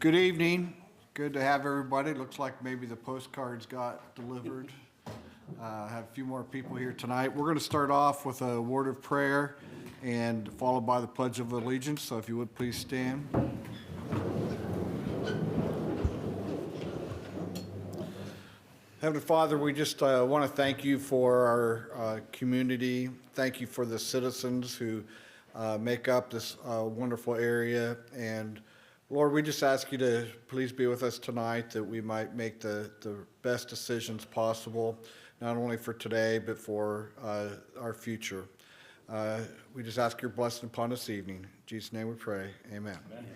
Good evening. Good to have everybody. Looks like maybe the postcards got delivered. Have a few more people here tonight. We're going to start off with a word of prayer and followed by the Pledge of Allegiance. So if you would please stand. Heavenly Father, we just want to thank you for our community. Thank you for the citizens who make up this wonderful area. And Lord, we just ask you to please be with us tonight, that we might make the best decisions possible, not only for today, but for our future. We just ask your blessing upon this evening. In Jesus' name we pray. Amen. Amen.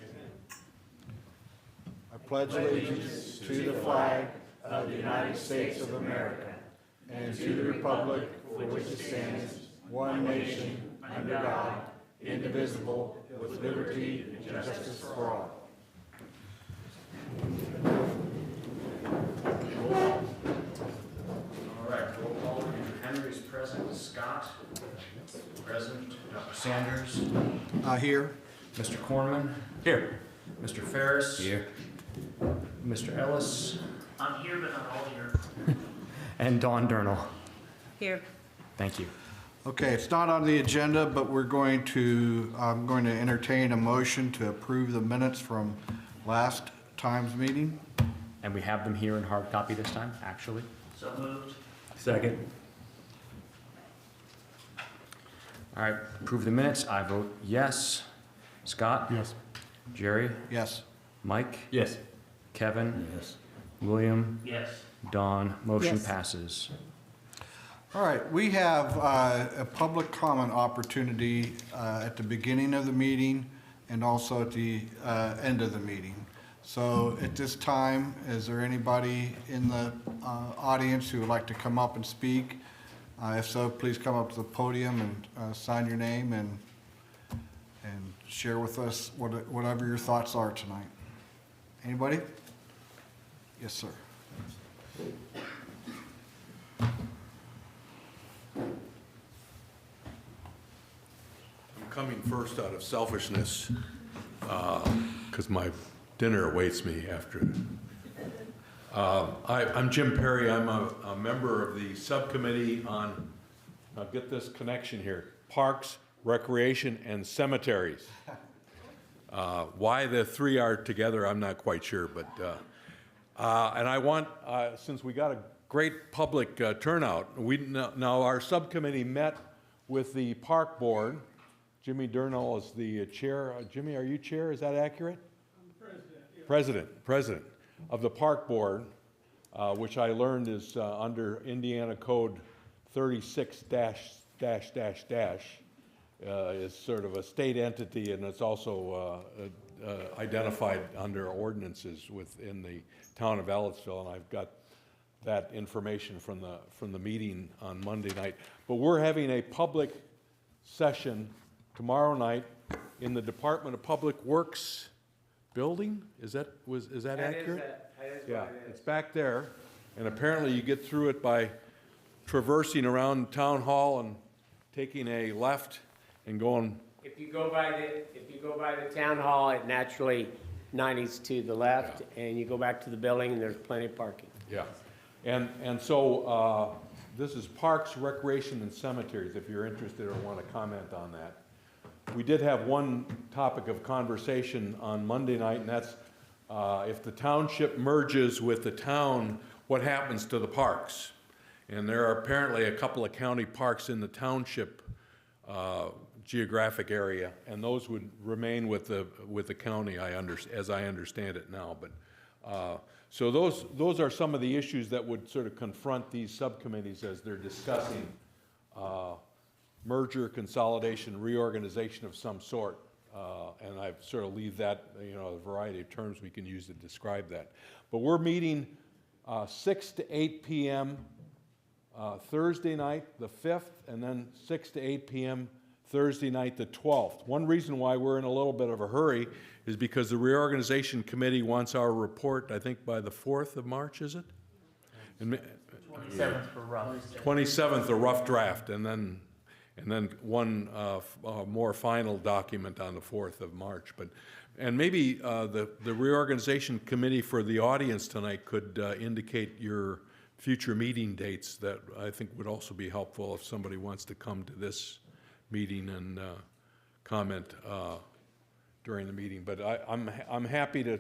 I pledge allegiance to the flag of the United States of America and to the republic for which it stands, one nation, under God, indivisible, with liberty and justice for all. All right, roll call. Henry is present. Scott present. Dr. Sanders Here. Mr. Cornman here. Mr. Ferris here. Mr. Ellis. I'm here, but not all here. And Dawn Durnall. Here. Thank you. Okay, it's not on the agenda, but I'm going to entertain a motion to approve the minutes from last time's meeting. And we have them here in hard copy this time, actually. So moved. Second. All right, approve the minutes. I vote yes. Scott? Yes. Jerry? Yes. Mike? Yes. Kevin? Yes. William? Yes. Dawn? Motion Yes. passes. All right, we have a public comment opportunity at the beginning of the meeting and also at the end of the meeting. So at this time, is there anybody in the audience who would like to come up and speak? If so, please come up to the podium and sign your name and share with us whatever your thoughts are tonight. Anybody? Yes, sir. I'm coming first out of selfishness because my dinner awaits me after. I'm Jim Perry. I'm a member of the subcommittee on, now get this connection here, parks, recreation, and cemeteries. Why the three are together, I'm not quite sure, but and I want, since we got a great public turnout, now our subcommittee met with the park board. Jimmy Durnall is the chair. Jimmy, are you chair? Is that accurate? I'm the president. Yeah. President of the park board, which I learned is under Indiana Code 36 is sort of a state entity, and it's also identified under ordinances within the town of Ellettsville, and I've got that information from the meeting on Monday night. But we're having a public session tomorrow night in the Department of Public Works building. Is that accurate? That is Yeah, what it is. it's back there, and apparently you get through it by traversing around Town Hall and taking a left and going. If you go by the town hall, it naturally 90s to the left, and you go back to the building, and there's plenty of parking. Yeah, and so this is Parks, Recreation, and Cemeteries, if you're interested or want to comment on that. We did have one topic of conversation on Monday night, and that's if the township merges with the town, what happens to the parks? And there are apparently a couple of county parks in the township geographic area, and those would remain with the county, as I understand it now. But so those are some of the issues that would sort of confront these subcommittees as they're discussing merger, consolidation, reorganization of some sort. And I've sort of leave that, a variety of terms we can use to describe that. But we're meeting 6 to 8 p.m. Thursday night, the 5th, and then 6 to 8 p.m. Thursday night, the 12th. One reason why we're in a little bit of a hurry is because the Reorganization Committee wants our report, I think, by the 4th of March, is it? 27th for rough. 27th, a rough draft, and then one more final document on the 4th of March. But And maybe the reorganization committee for the audience tonight could indicate your future meeting dates. That I think would also be helpful if somebody wants to come to this meeting and comment during the meeting. But I'm happy to,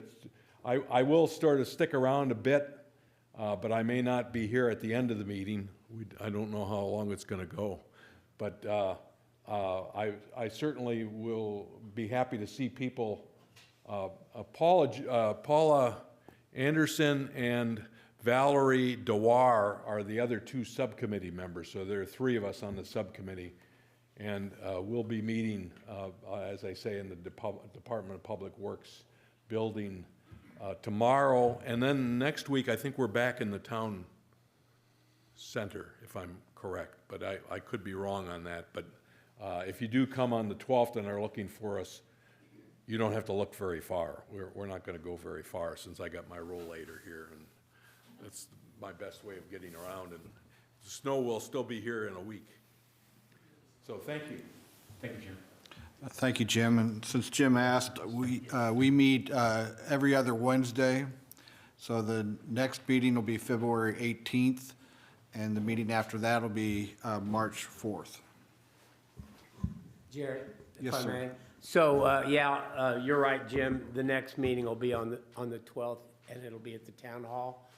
I will sort of stick around a bit, but I may not be here at the end of the meeting. I don't know how long it's going to go. But I certainly will be happy to see people. Paula Anderson and Valerie Dewar are the other two subcommittee members, so there are three of us on the subcommittee. And we'll be meeting, as I say, in the Department of Public Works building tomorrow. And then next week, I think we're back in the town center, if I'm correct. But I could be wrong on that. But if you do come on the 12th and are looking for us, you don't have to look very far. We're not going to go very far since I got my rollator here. And that's my best way of getting around. And the snow will still be here in a week. So thank you. Thank you, Jim. Thank you, Jim. And since Jim asked, we meet every other Wednesday. So the next meeting will be February 18th, and the meeting after that will be March 4th. Jared, if Yes, I sir. may. So, you're right, Jim. The next meeting will be on the 12th, and it'll be at the town hall.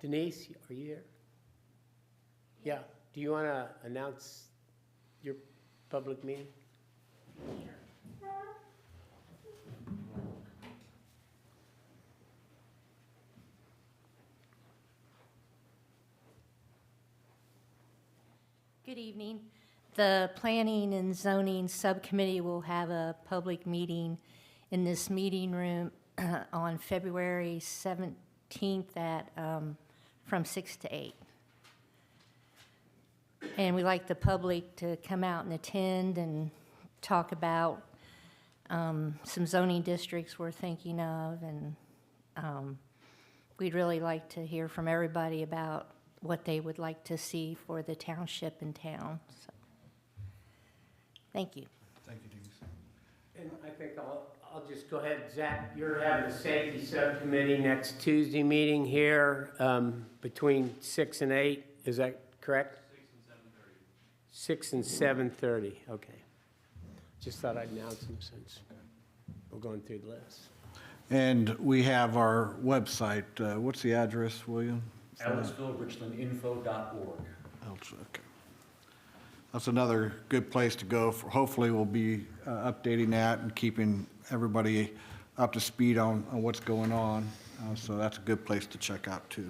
Denise, are you here? Yeah. Do you want to announce your public meeting? Good evening. The Planning and Zoning Subcommittee will have a public meeting in this meeting room on February 17th at, from 6 to 8. And we'd like the public to come out and attend and talk about some zoning districts we're thinking of, and we'd really like to hear from everybody about what they would like to see for the township and town. So, thank you. Thank you, Denise. And I think I'll just go ahead. Zach, you're having a safety subcommittee next Tuesday meeting here between 6 and 8. Is that correct? 6 and 7:30, okay. Just thought I'd announce them since we're going through the list. And we have our website. What's the address, William? Ellettsville, richlandinfo.org. Okay. That's another good place to go. Hopefully, we'll be updating that and keeping everybody up to speed on what's going on. So that's a good place to check out, too. You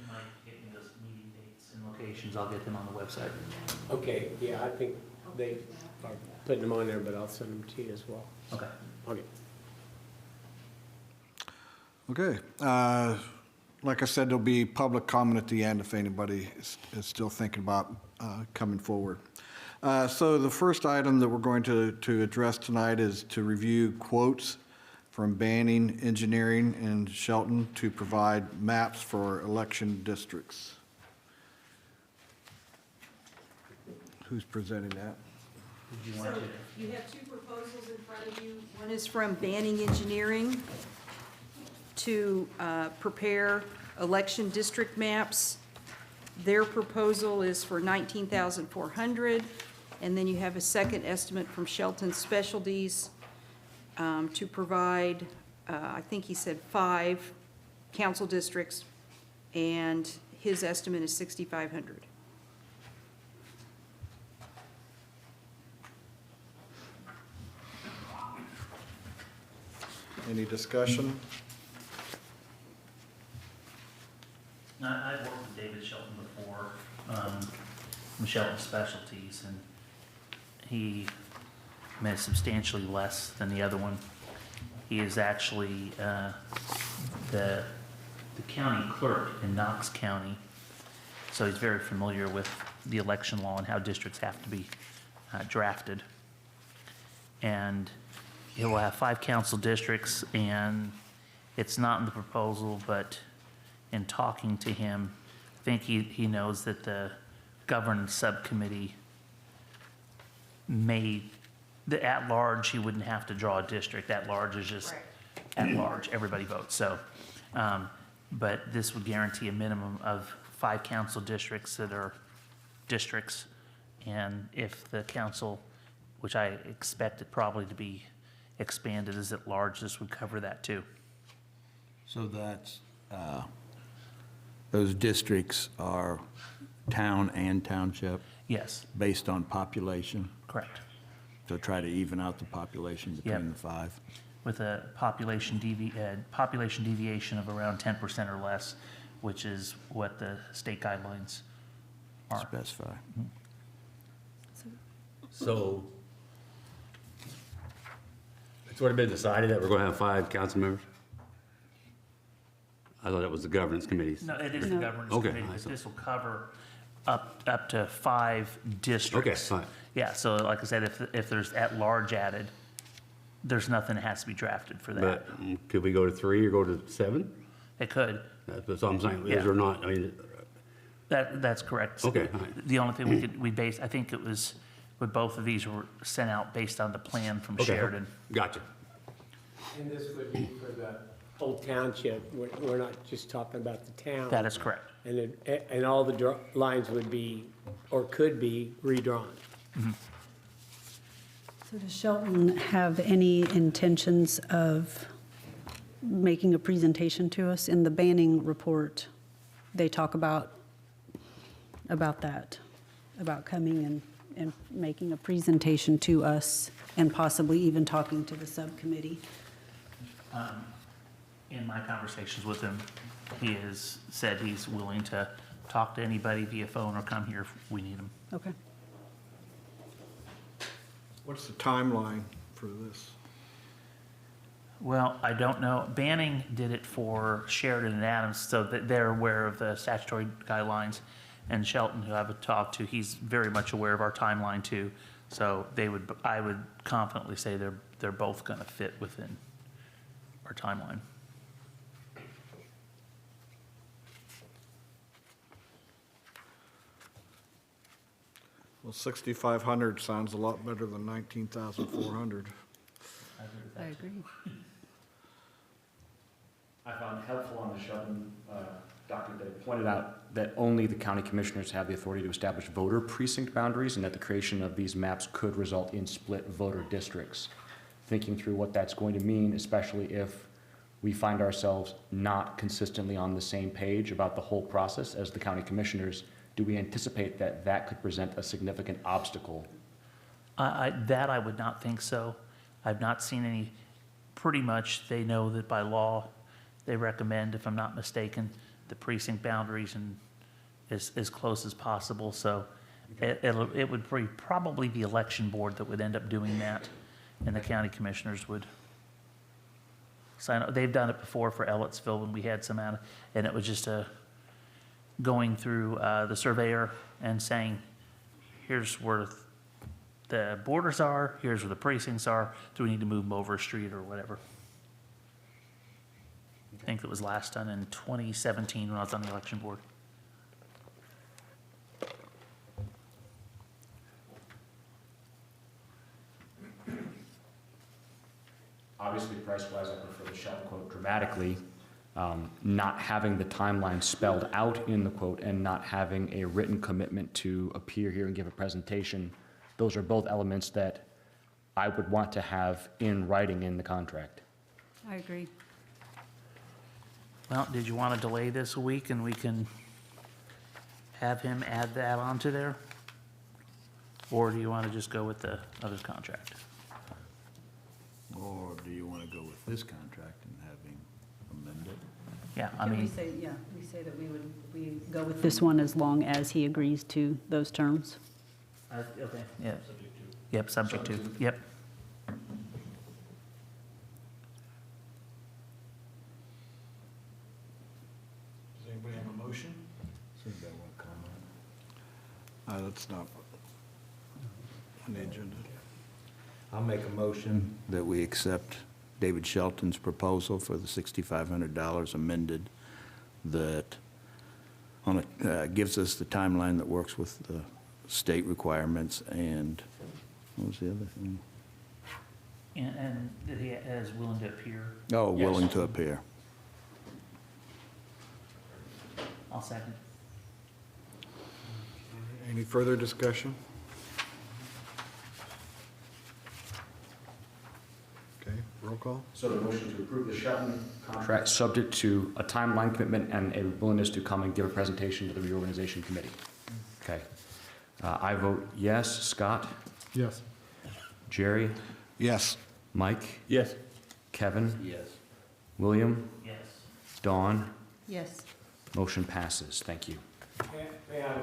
might get me those meeting dates and locations, I'll get them on the website. Okay, yeah, I think they are putting them on there, but I'll send them to you as well. Okay. Okay. Okay. Like I said, there'll be public comment at the end if anybody is still thinking about coming forward. So the first item that we're going to address tonight is to review quotes from Banning Engineering in Shelton to provide maps for election districts. Who's presenting that? Did you want So to? you have two proposals in front of you. One is from Banning Engineering to prepare election district maps. Their proposal is for $19,400, and then you have a second estimate from Shelton Specialties to provide, I think he said 5 council districts, and his estimate is $6,500. Any discussion? I've worked with David Shelton before, from Shelton Specialties, and he made substantially less than the other one. He is actually the county clerk in Knox County, so he's very familiar with the election law and how districts have to be drafted. And he will have 5 council districts, and it's not in the proposal, but in talking to him, I think he knows that the governance subcommittee may The at-large, he wouldn't have to draw a district. At-large is just at-large, everybody votes, so. But this would guarantee a minimum of 5 council districts that are districts. And if the council, which I expect it probably to be expanded as at-large, this would cover that too. So that's, those districts are town and township Yes, based on population? correct. So try to even out the population between Yep. the 5? With a population deviation of around 10% or less, which is what the state guidelines are. Specify. So it's already been decided that we're going to have 5 council members? I thought that was the governance committees. No, it is the governance Okay, committee, I but see. this will cover up to 5 districts. Okay, fine. Yeah, so like I said, if there's at-large added, there's nothing that has to be drafted for that. But could we go to 3 or go to 7? It could, That's what I'm saying, Yeah. is or not, I mean, that's correct. Okay, all right. The only thing we base, I think it was, with both of these were sent out based on the plan from okay, Sheridan. gotcha. And this would be for the whole township. We're not just talking about the town. That is correct. And all the lines would be, or could be, redrawn. So does Shelton have any intentions of making a presentation to us? In the banning report, they talk about that, about coming and making a presentation to us and possibly even talking to the subcommittee. In my conversations with him, he has said he's willing to talk to anybody via phone or come here if we need him. Okay. What's the timeline for this? Well, I don't know. Banning did it for Sheridan and Adams, so that they're aware of the statutory guidelines. And Shelton, who I've talked to, he's very much aware of our timeline too. So I would confidently say they're both gonna fit within our timeline. Well, 6,500 sounds a lot better than 19,400. I agree. I found helpful on the Shelton document that it pointed out that only the county commissioners have the authority to establish voter precinct boundaries, and that the creation of these maps could result in split voter districts. Thinking through what that's going to mean, especially if we find ourselves not consistently on the same page about the whole process as the county commissioners, do we anticipate that that could present a significant obstacle? That I would not think so. I've not seen any, pretty much they know that by law, they recommend, if I'm not mistaken, the precinct boundaries and as close as possible. So it would be probably the election board that would end up doing that, and the county commissioners would sign up. They've done it before for Ellettsville when we had some out, and it was just going through the surveyor and saying, here's where the borders are, here's where the precincts are, do we need to move them over a street or whatever? I think it was last done in 2017 when I was on the election board. Obviously, price-wise, I prefer the Shelton quote dramatically. Not having the timeline spelled out in the quote and not having a written commitment to appear here and give a presentation, those are both elements that I would want to have in writing in the contract. I agree. Well, did you want to delay this a week and we can have him add that onto there? Or do you want to just go with the other contract? Or do you want to go with this contract and have him amend it? Yeah, I Can we mean, say, we say that we go with this one as long as he agrees to those terms? okay, yeah. Yep, subject to, yep. Does anybody have a motion? Anybody want to comment? That's not on the agenda. I'll make a motion that we accept David Shelton's proposal for the $6,500 amended, that gives us the timeline that works with the state requirements, and what was the other thing? And that he is willing to appear. Oh, Yes. willing to appear. I'll second. Any further discussion? Okay, roll call? So the motion to approve the Shelton contract, subject to a timeline commitment and a willingness to come and give a presentation to the reorganization committee. Okay. I vote yes. Scott? Yes. Jerry? Yes. Mike? Yes. Kevin? Yes. William? Yes. Dawn? Yes. Motion passes. Thank you. May I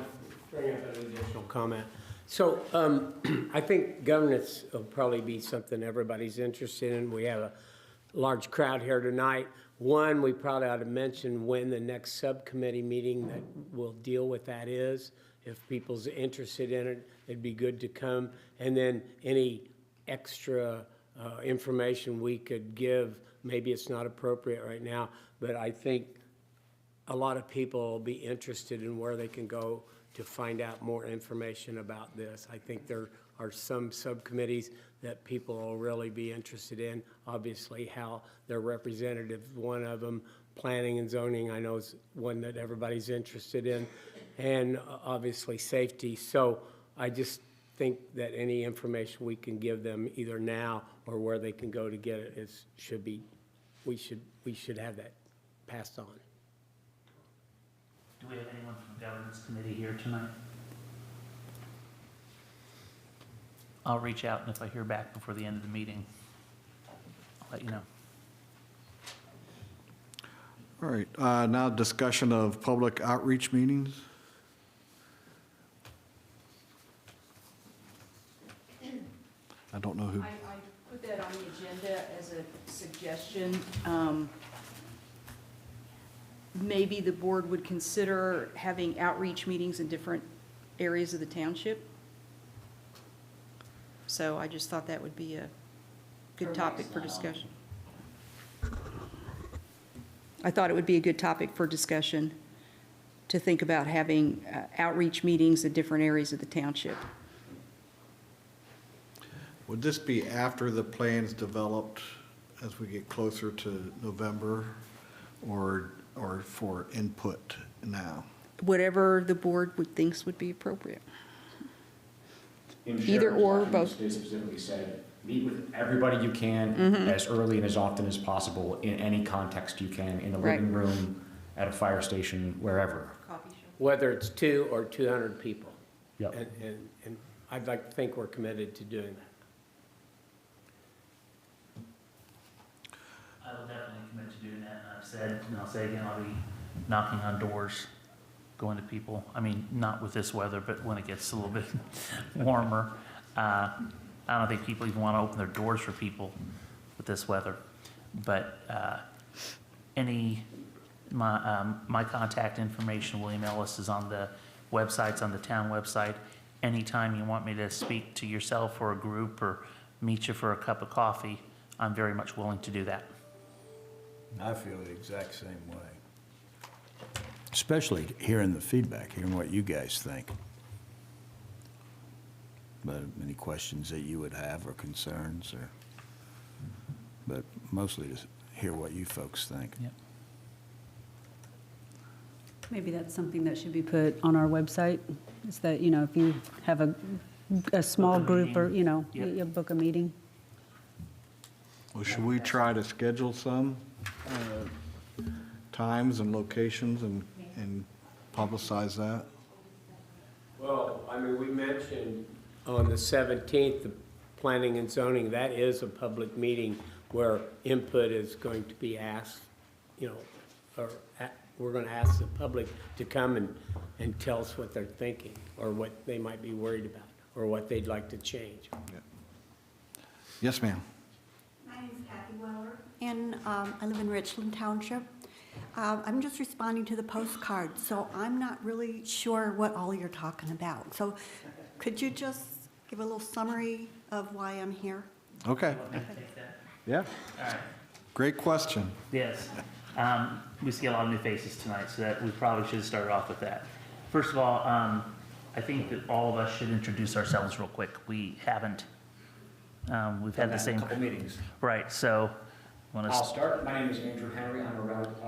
bring up an additional comment? So I think governance will probably be something everybody's interested in. We have a large crowd here tonight. One, we probably ought to mention when the next subcommittee meeting that will deal with that is. If people's interested in it, it'd be good to come. And then any extra information we could give, maybe it's not appropriate right now, but I think a lot of people will be interested in where they can go to find out more information about this. I think there are some subcommittees that people will really be interested in. Obviously, how their representative, one of them, planning and zoning, I know is one that everybody's interested in, and obviously safety. So I just think that any information we can give them either now or where they can go to get it we should have that passed on. Do we have anyone from the governance committee here tonight? I'll reach out, and if I hear back before the end of the meeting, I'll let you know. All right, now discussion of public outreach meetings. I don't know who, I put that on the agenda as a suggestion. Maybe the board would consider having outreach meetings in different areas of the township. So I just thought that would be a good topic for discussion. I thought it would be a good topic for discussion to think about having outreach meetings in different areas of the township. would this be after the plan's developed as we get closer to November, or for input now? Whatever the board thinks would be appropriate. In Either Sharon's or, documents, both. They specifically said, meet with everybody you can as early and as often as possible in any context you can, in the Right. living room, at a fire station, wherever. Coffee shop. Whether it's 2 or 200 people. Yep. And I'd like to think we're committed to doing that. I will definitely commit to doing that, and I've said, and I'll say again, I'll be knocking on doors, going to people, I mean, not with this weather, but when it gets a little bit warmer. I don't think people even want to open their doors for people with this weather. But my contact information, William Ellis, is on the websites, on the town website. Anytime you want me to speak to yourself or a group or meet you for a cup of coffee, I'm very much willing to do that. I feel the exact same way. Especially hearing the feedback, hearing what you guys think. But any questions that you would have or concerns, or, but mostly to hear what you folks think. Yep. Maybe that's something that should be put on our website, is that, you know, if you have a small Book a group or, meeting. you know, Yep. you book a meeting. Well, should we try to schedule some times and locations and publicize that? Well, I mean, we mentioned on the 17th, the planning and zoning, that is a public meeting where input is going to be asked, you know, or we're going to ask the public to come and tell us what they're thinking, or what they might be worried about, or what they'd like to change. Yes, ma'am. My name is Kathy Weller, and I live in Richland Township. I'm just responding to the postcard, so I'm not really sure what all you're talking about. So could you just give a little summary of why I'm here? Okay, Want me to take that? yeah, All right. great question. Yes. We see a lot of new faces tonight, so that we probably should start off with that. First of all, I think that all of us should introduce ourselves real quick. We haven't. We've had the same, Couple meetings. right, so, want I'll to, start. My name is Andrew Henry. I'm a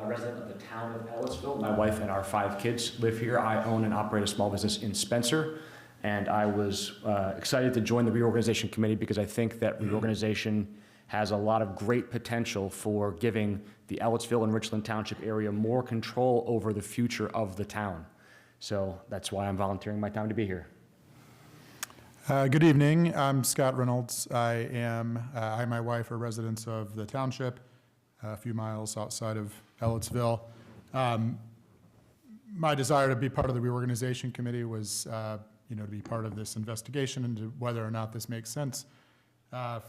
resident of the town of Ellettsville. My wife and our 5 kids live here. I own and operate a small business in Spencer. And I was excited to join the Reorganization Committee because I think that reorganization has a lot of great potential for giving the Ellettsville and Richland Township area more control over the future of the town. So that's why I'm volunteering my time to be here. Good evening. I'm Scott Reynolds. I and my wife are residents of the township, a few miles outside of Ellettsville. My desire to be part of the reorganization committee was, to be part of this investigation into whether or not this makes sense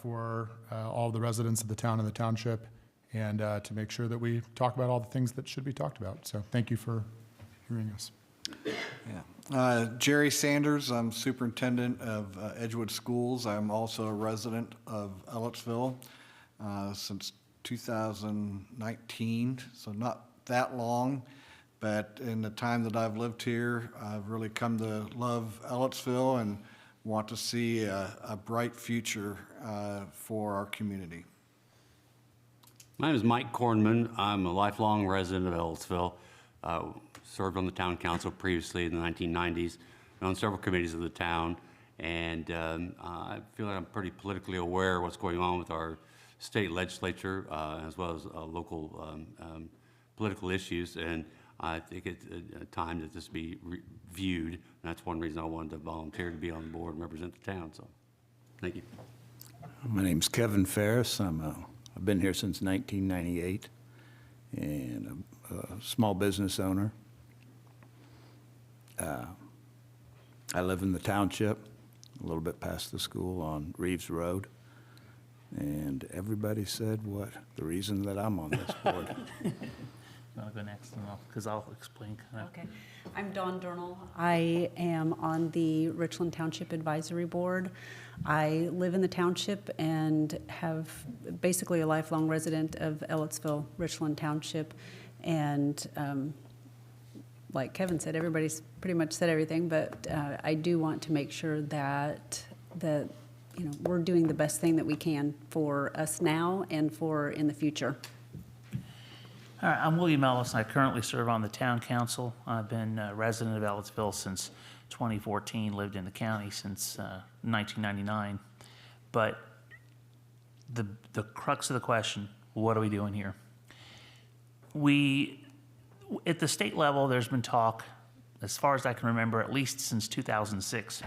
for all the residents of the town and the township, and to make sure that we talk about all the things that should be talked about. So thank you for hearing us. Yeah. Jerry Sanders, I'm superintendent of Edgewood Schools. I'm also a resident of Ellettsville since 2019, so not that long. But in the time that I've lived here, I've really come to love Ellettsville and want to see a bright future for our community. My name is Mike Kornman. I'm a lifelong resident of Ellettsville. Served on the town council previously in the 1990s, on several committees of the town, and I feel like I'm pretty politically aware of what's going on with our state legislature, as well as local political issues, and I think it's a time that this be reviewed, and that's one reason I wanted to volunteer to be on the board and represent the town, so thank you. My name's Kevin Ferris. I've been here since 1998, and I'm a small business owner. I live in the township, a little bit past the school on Reeves Road, and everybody said what the reason that I'm on this board. I'll go next, because I'll explain kind of. Okay. I'm Dawn Durnall. I am on the Richland Township Advisory Board. I live in the township and have basically a lifelong resident of Ellettsville, Richland Township. And like Kevin said, everybody's pretty much said everything, but I do want to make sure that we're doing the best thing that we can for us now and for in the future. All right, I'm William Ellis, and I currently serve on the town council. I've been a resident of Ellettsville since 2014, lived in the county since 1999. But the crux of the question, what are we doing here? At the state level, there's been talk, as far as I can remember, at least since 2006,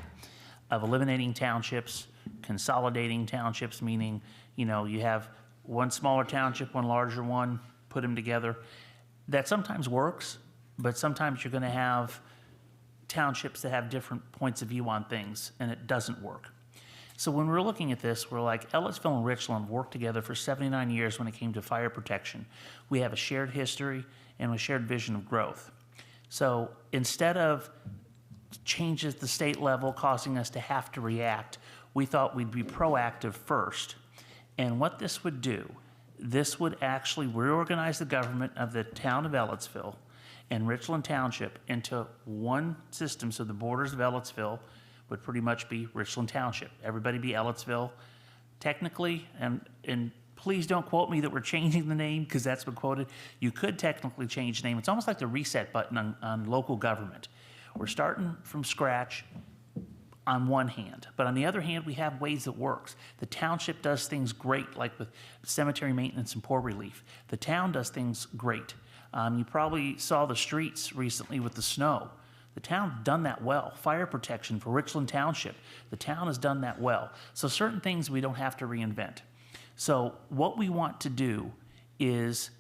of eliminating townships, consolidating townships, meaning, you have one smaller township, one larger one, put them together. That sometimes works, but sometimes you're going to have townships that have different points of view on things, and it doesn't work. So when we're looking at this, we're like, Ellettsville and Richland worked together for 79 years when it came to fire protection. We have a shared history and a shared vision of growth. So instead of changes at the state level causing us to have to react, we thought we'd be proactive first. And what this would do, this would actually reorganize the government of the town of Ellettsville and Richland Township into one system, so the borders of Ellettsville would pretty much be Richland Township. Everybody be Ellettsville. Technically, and please don't quote me that we're changing the name, because that's been quoted. You could technically change the name. It's almost like the reset button on local government. We're starting from scratch on one hand, but on the other hand, we have ways that works. The township does things great, like with cemetery maintenance and poor relief. The town does things great. You probably saw the streets recently with the snow. The town's done that well. Fire protection for Richland Township, the town has done that well. So certain things we don't have to reinvent. So what we want to do is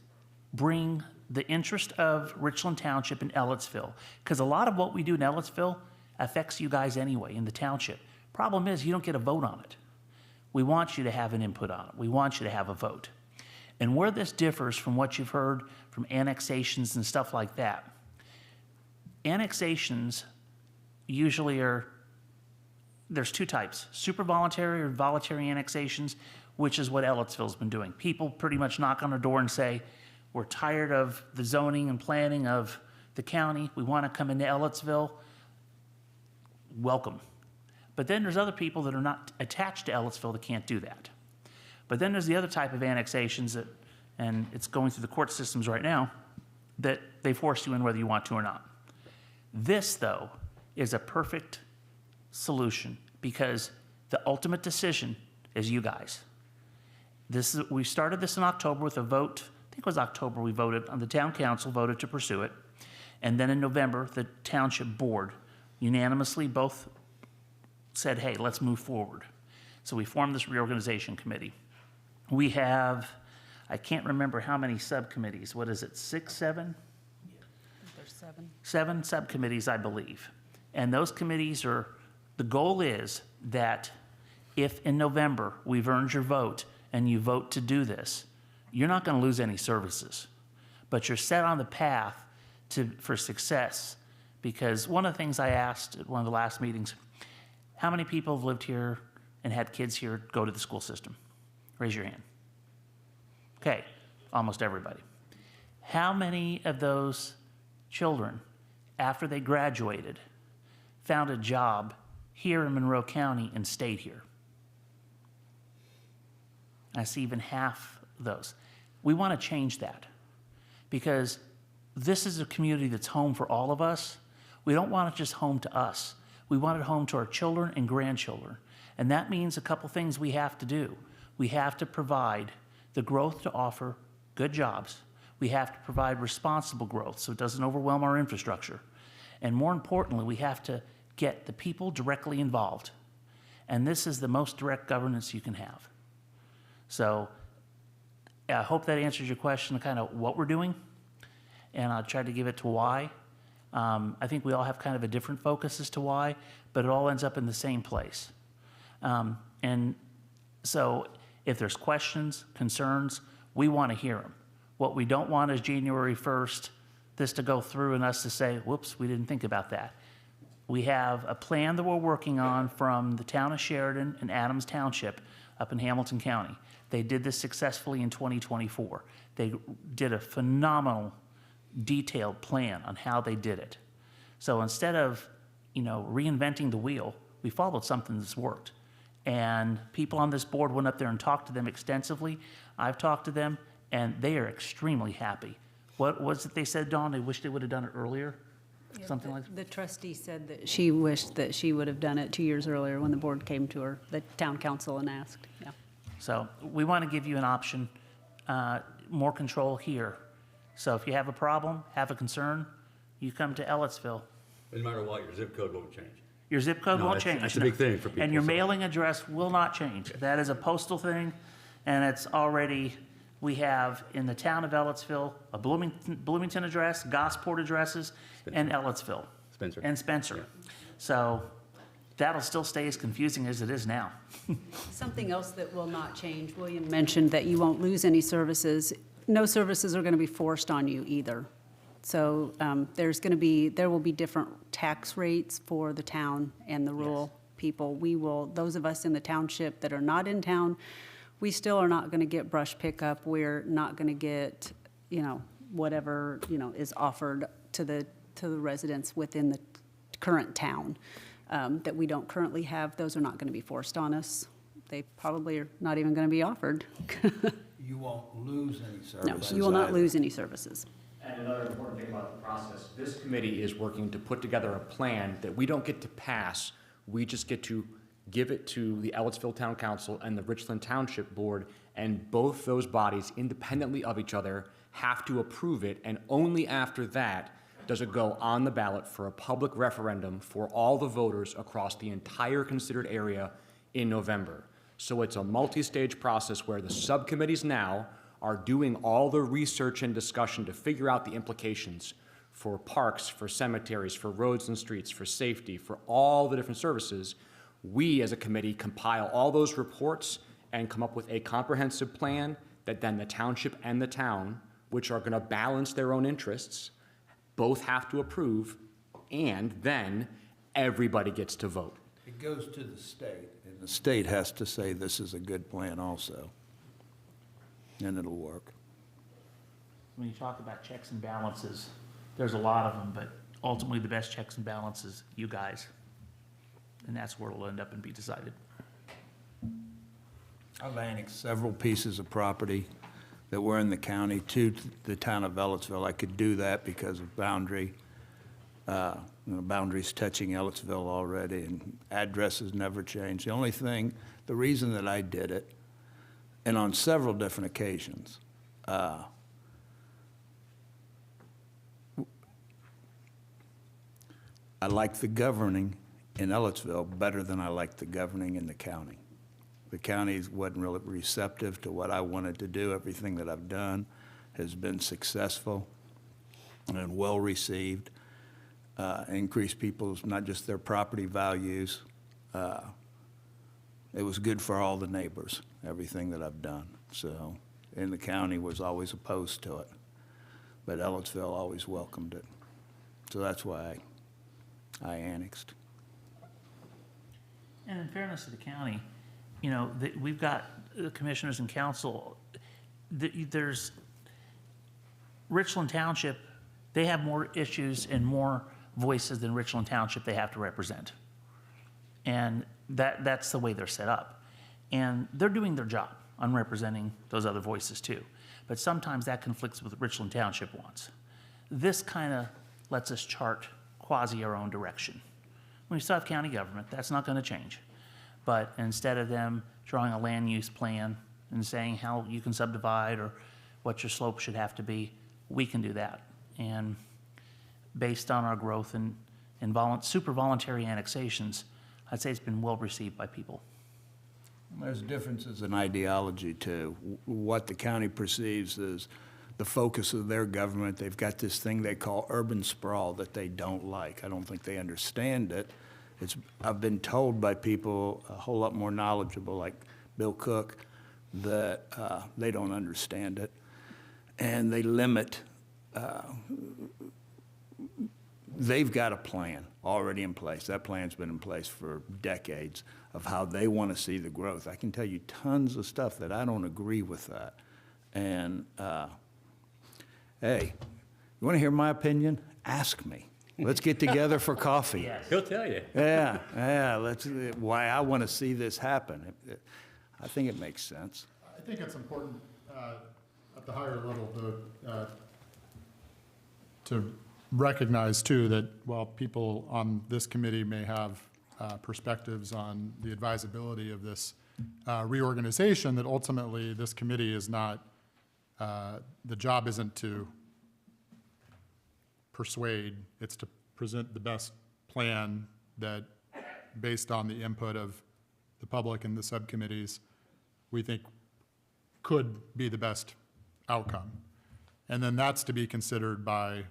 bring the interest of Richland Township and Ellettsville, because a lot of what we do in Ellettsville affects you guys anyway in the township. Problem is, you don't get a vote on it. We want you to have an input on it. We want you to have a vote. And where this differs from what you've heard from annexations and stuff like that, annexations usually there's two types, super voluntary or voluntary annexations, which is what Ellettsville's been doing. People pretty much knock on the door and say, we're tired of the zoning and planning of the county. We want to come into Ellettsville. Welcome. But then there's other people that are not attached to Ellettsville that can't do that. But then there's the other type of annexations that, and it's going through the court systems right now, that they force you in whether you want to or not. This, though, is a perfect solution because the ultimate decision is you guys. We started this in October with a vote. I think it was October we voted, the town council voted to pursue it. And then in November, the township board unanimously both said, hey, let's move forward. So we formed this reorganization committee. We have, I can't remember how many subcommittees. What is it, 6, 7? There's 7. 7 subcommittees, I believe. And those committees are, the goal is that if in November we've earned your vote and you vote to do this, you're not going to lose any services, but you're set on the path for success. Because one of the things I asked at one of the last meetings, how many people have lived here and had kids here go to the school system? Raise your hand. Okay, almost everybody. How many of those children, after they graduated, found a job here in Monroe County and stayed here? I see even half of those. We want to change that because this is a community that's home for all of us. We don't want it just home to us. We want it home to our children and grandchildren. And that means a couple things we have to do. We have to provide the growth to offer good jobs. We have to provide responsible growth so it doesn't overwhelm our infrastructure. And more importantly, we have to get the people directly involved. And this is the most direct governance you can have. So I hope that answers your question, kind of what we're doing. And I'll try to give it to why. I think we all have kind of a different focus as to why, but it all ends up in the same place. And so if there's questions, concerns, we want to hear them. What we don't want is January 1st, this to go through and us to say, whoops, we didn't think about that. We have a plan that we're working on from the town of Sheridan and Adams Township up in Hamilton County. They did this successfully in 2024. They did a phenomenal detailed plan on how they did it. So instead of, reinventing the wheel, we followed something that's worked. And people on this board went up there and talked to them extensively. I've talked to them, and they are extremely happy. What was it they said, Dawn? They wish they would have done it earlier? Something like that? The trustee said that she wished that she would have done it 2 years earlier when the board came to her, the town council, and asked. Yeah. So we want to give you an option, more control here. So if you have a problem, have a concern, you come to Ellettsville. No matter what, your zip code won't change. Your zip code No, won't that's- change. that's a big thing for people, And your so. mailing address will not change. That is a postal thing, and it's already, we have in the town of Ellettsville, a Bloomington address, Gosport addresses, and Ellettsville. Spencer. And Spencer. So that'll still stay as confusing as it is now. Something else that will not change, William mentioned that you won't lose any services. No services are going to be forced on you either. So there will be different tax rates for the town and the rural people. Those of us in the township that are not in town, we still are not going to get brush pickup. We're not going to get, whatever, is offered to the residents within the current town that we don't currently have. Those are not going to be forced on us. They probably are not even going to be offered. You won't lose any No, services you will not either. lose any services. And another important thing about the process, this committee is working to put together a plan that we don't get to pass. We just get to give it to the Ellettsville Town Council and the Richland Township Board, and both those bodies, independently of each other, have to approve it, and only after that does it go on the ballot for a public referendum for all the voters across the entire considered area in November. So it's a multi-stage process where the subcommittees now are doing all the research and discussion to figure out the implications for parks, for cemeteries, for roads and streets, for safety, for all the different services. We, as a committee, compile all those reports and come up with a comprehensive plan that then the township and the town, which are going to balance their own interests, both have to approve, and then everybody gets to vote. It goes to the state, and the state has to say this is a good plan also, and it'll work. When you talk about checks and balances, there's a lot of them, but ultimately the best checks and balances, you guys. and that's where it'll end up and be decided. I've annexed several pieces of property that were in the county to the town of Ellettsville. I could do that because of boundary, boundaries touching Ellettsville already, and addresses never changed. The only thing, the reason that I did it, and on several different occasions, I like the governing in Ellettsville better than I like the governing in the county. The county wasn't really receptive to what I wanted to do. Everything that I've done has been successful and well-received, increased people's, not just their property values. It was good for all the neighbors, everything that I've done. So, and the county was always opposed to it, but Ellettsville always welcomed it. So that's why I annexed. And in fairness to the county, we've got commissioners and council. There's Richland Township, they have more issues and more voices than Richland Township they have to represent. And that's the way they're set up. And they're doing their job on representing those other voices too. But sometimes that conflicts with what Richland Township wants. This kind of lets us chart quasi our own direction. When you still have county government, that's not going to change. But instead of them drawing a land use plan and saying how you can subdivide or what your slope should have to be, we can do that. And based on our growth in super voluntary annexations, I'd say it's been well received by people. There's differences in ideology too. What the county perceives as the focus of their government, they've got this thing they call urban sprawl that they don't like. I don't think they understand it. I've been told by people a whole lot more knowledgeable, like Bill Cook, that they don't understand it. And they limit, they've got a plan already in place. That plan's been in place for decades of how they want to see the growth. I can tell you tons of stuff that I don't agree with that. And hey, you want to hear my opinion? Ask me. Let's get together for coffee. He'll tell you. Yeah, that's why I want to see this happen. I think it makes sense. I think it's important at the higher level to recognize too that while people on this committee may have perspectives on the advisability of this reorganization, that ultimately this committee is not, the job isn't to persuade, it's to present the best plan that, based on the input of the public and the subcommittees, we think could be the best outcome. And then that's to be considered by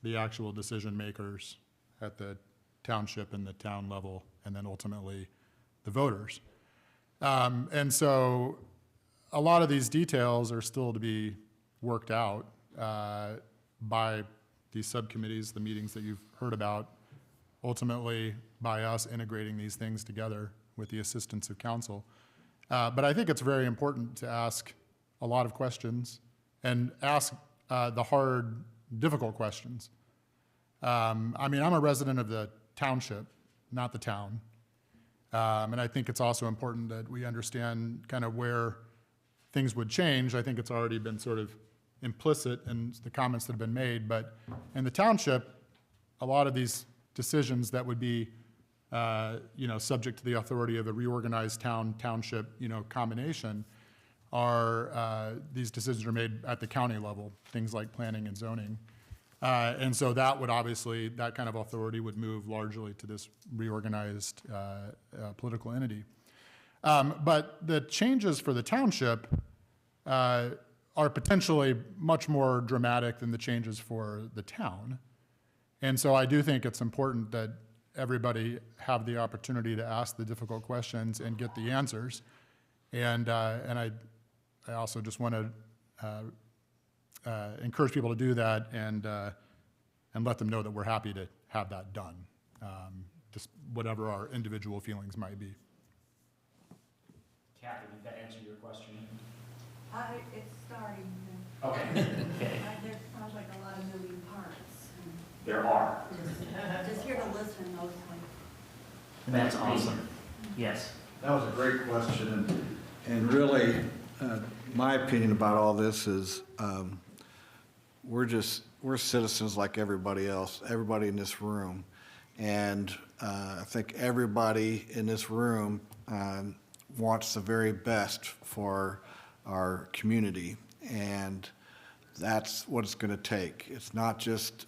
the actual decision makers at the township and the town level, and then ultimately the voters. And so a lot of these details are still to be worked out by these subcommittees, the meetings that you've heard about, ultimately by us integrating these things together with the assistance of council. But I think it's very important to ask a lot of questions and ask the hard, difficult questions. I mean, I'm a resident of the township, not the town. And I think it's also important that we understand kind of where things would change. I think it's already been sort of implicit in the comments that have been made, but in the township, a lot of these decisions that would be, subject to the authority of a reorganized township, combination, are these decisions are made at the county level, things like planning and zoning. And so that would obviously, that kind of authority would move largely to this reorganized political entity. But the changes for the township are potentially much more dramatic than the changes for the town. And so I do think it's important that everybody have the opportunity to ask the difficult questions and get the answers. And I also just want to encourage people to do that and let them know that we're happy to have that done, just whatever our individual feelings might be. Kathy, did that answer your question? It's starting. Okay. There sounds like a lot of moving parts. There are. Just here to listen mostly. And that's awesome. Yes. That was a great question, and really, my opinion about all this is, we're citizens like everybody else, everybody in this room. And I think everybody in this room wants the very best for our community, and that's what it's gonna take. It's not just